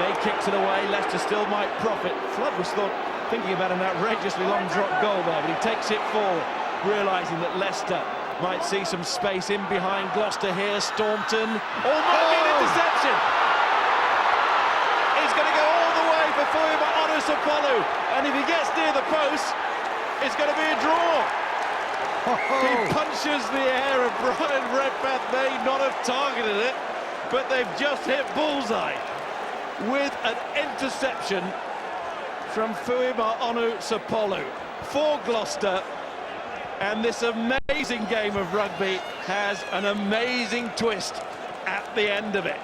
May kicks it away. Leicester still might profit. Flood was thinking about an outrageously long drop goal there, but he takes it forward, realising that Leicester might see some space in behind Gloucester here. Staunton. Oh, might be an interception. He's going to go all the way before him, Onu, and if he gets near the post, it's going to be a draw. He punches the air, and Brian Redpath may not have targeted it, but they've just hit bullseye with an interception from Fuima Onu for Gloucester. And this amazing game of rugby has an amazing twist at the end of it.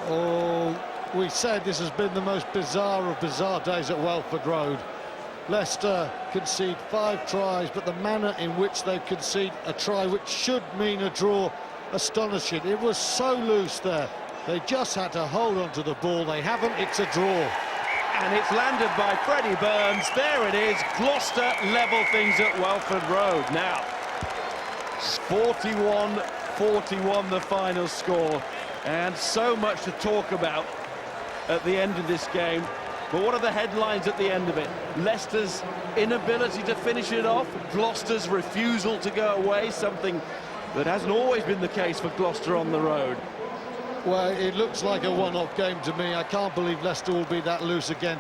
Oh, we said this has been the most bizarre of bizarre days at Welford Road. Leicester concede 5 tries, but the manner in which they concede a try, which should mean a draw, astonishing. It was so loose there. They just had to hold on to the ball. They haven't. It's a draw. And it's landed by Freddie Burns. There it is. Gloucester level things at Welford Road. Now, 41-41 the final score. And so much to talk about at the end of this game. But what are the headlines at the end of it? Leicester's inability to finish it off. Gloucester's refusal to go away, something that hasn't always been the case for Gloucester on the road. Well, it looks like a one-off game to me. I can't believe Leicester will be that loose again.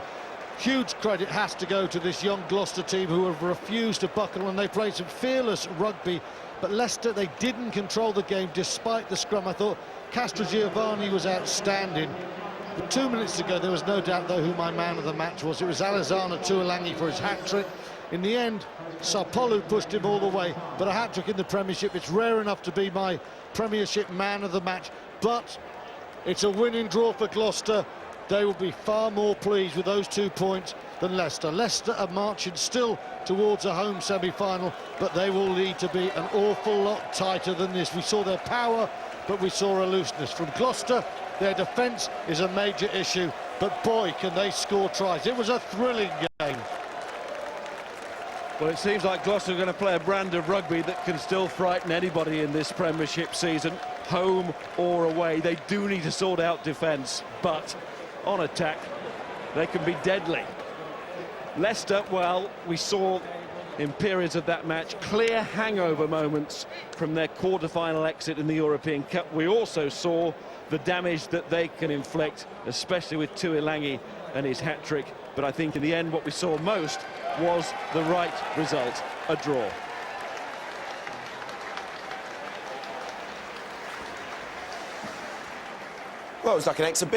Huge credit has to go to this young Gloucester team who have refused to buckle, and they played some fearless rugby. But Leicester, they didn't control the game despite the scrum. I thought Castrogiovanni was outstanding. But 2 minutes ago, there was no doubt, though, who my man of the match was. It was Alessandro Tuilangi for his hat-trick. In the end, Sarpolu pushed him all the way, but a hat-trick in the Premiership, it's rare enough to be my Premiership man of the match. But it's a winning draw for Gloucester. They will be far more pleased with those 2 points than Leicester. Leicester are marching still towards a home semi-final, but they will need to be an awful lot tighter than this. We saw their power, but we saw a looseness. From Gloucester, their defence is a major issue, but boy, can they score tries. It was a thrilling game. Well, it seems like Gloucester are going to play a brand of rugby that can still frighten anybody in this Premiership season, home or away. They do need to sort out defence, but on attack, they can be deadly. Leicester, well, we saw in periods of that match clear hangover moments from their quarter-final exit in the European Cup. We also saw the damage that they can inflict, especially with Tuilangi and his hat-trick But I think in the end what we saw most was the right result, a draw. Well, it was like an exhibition.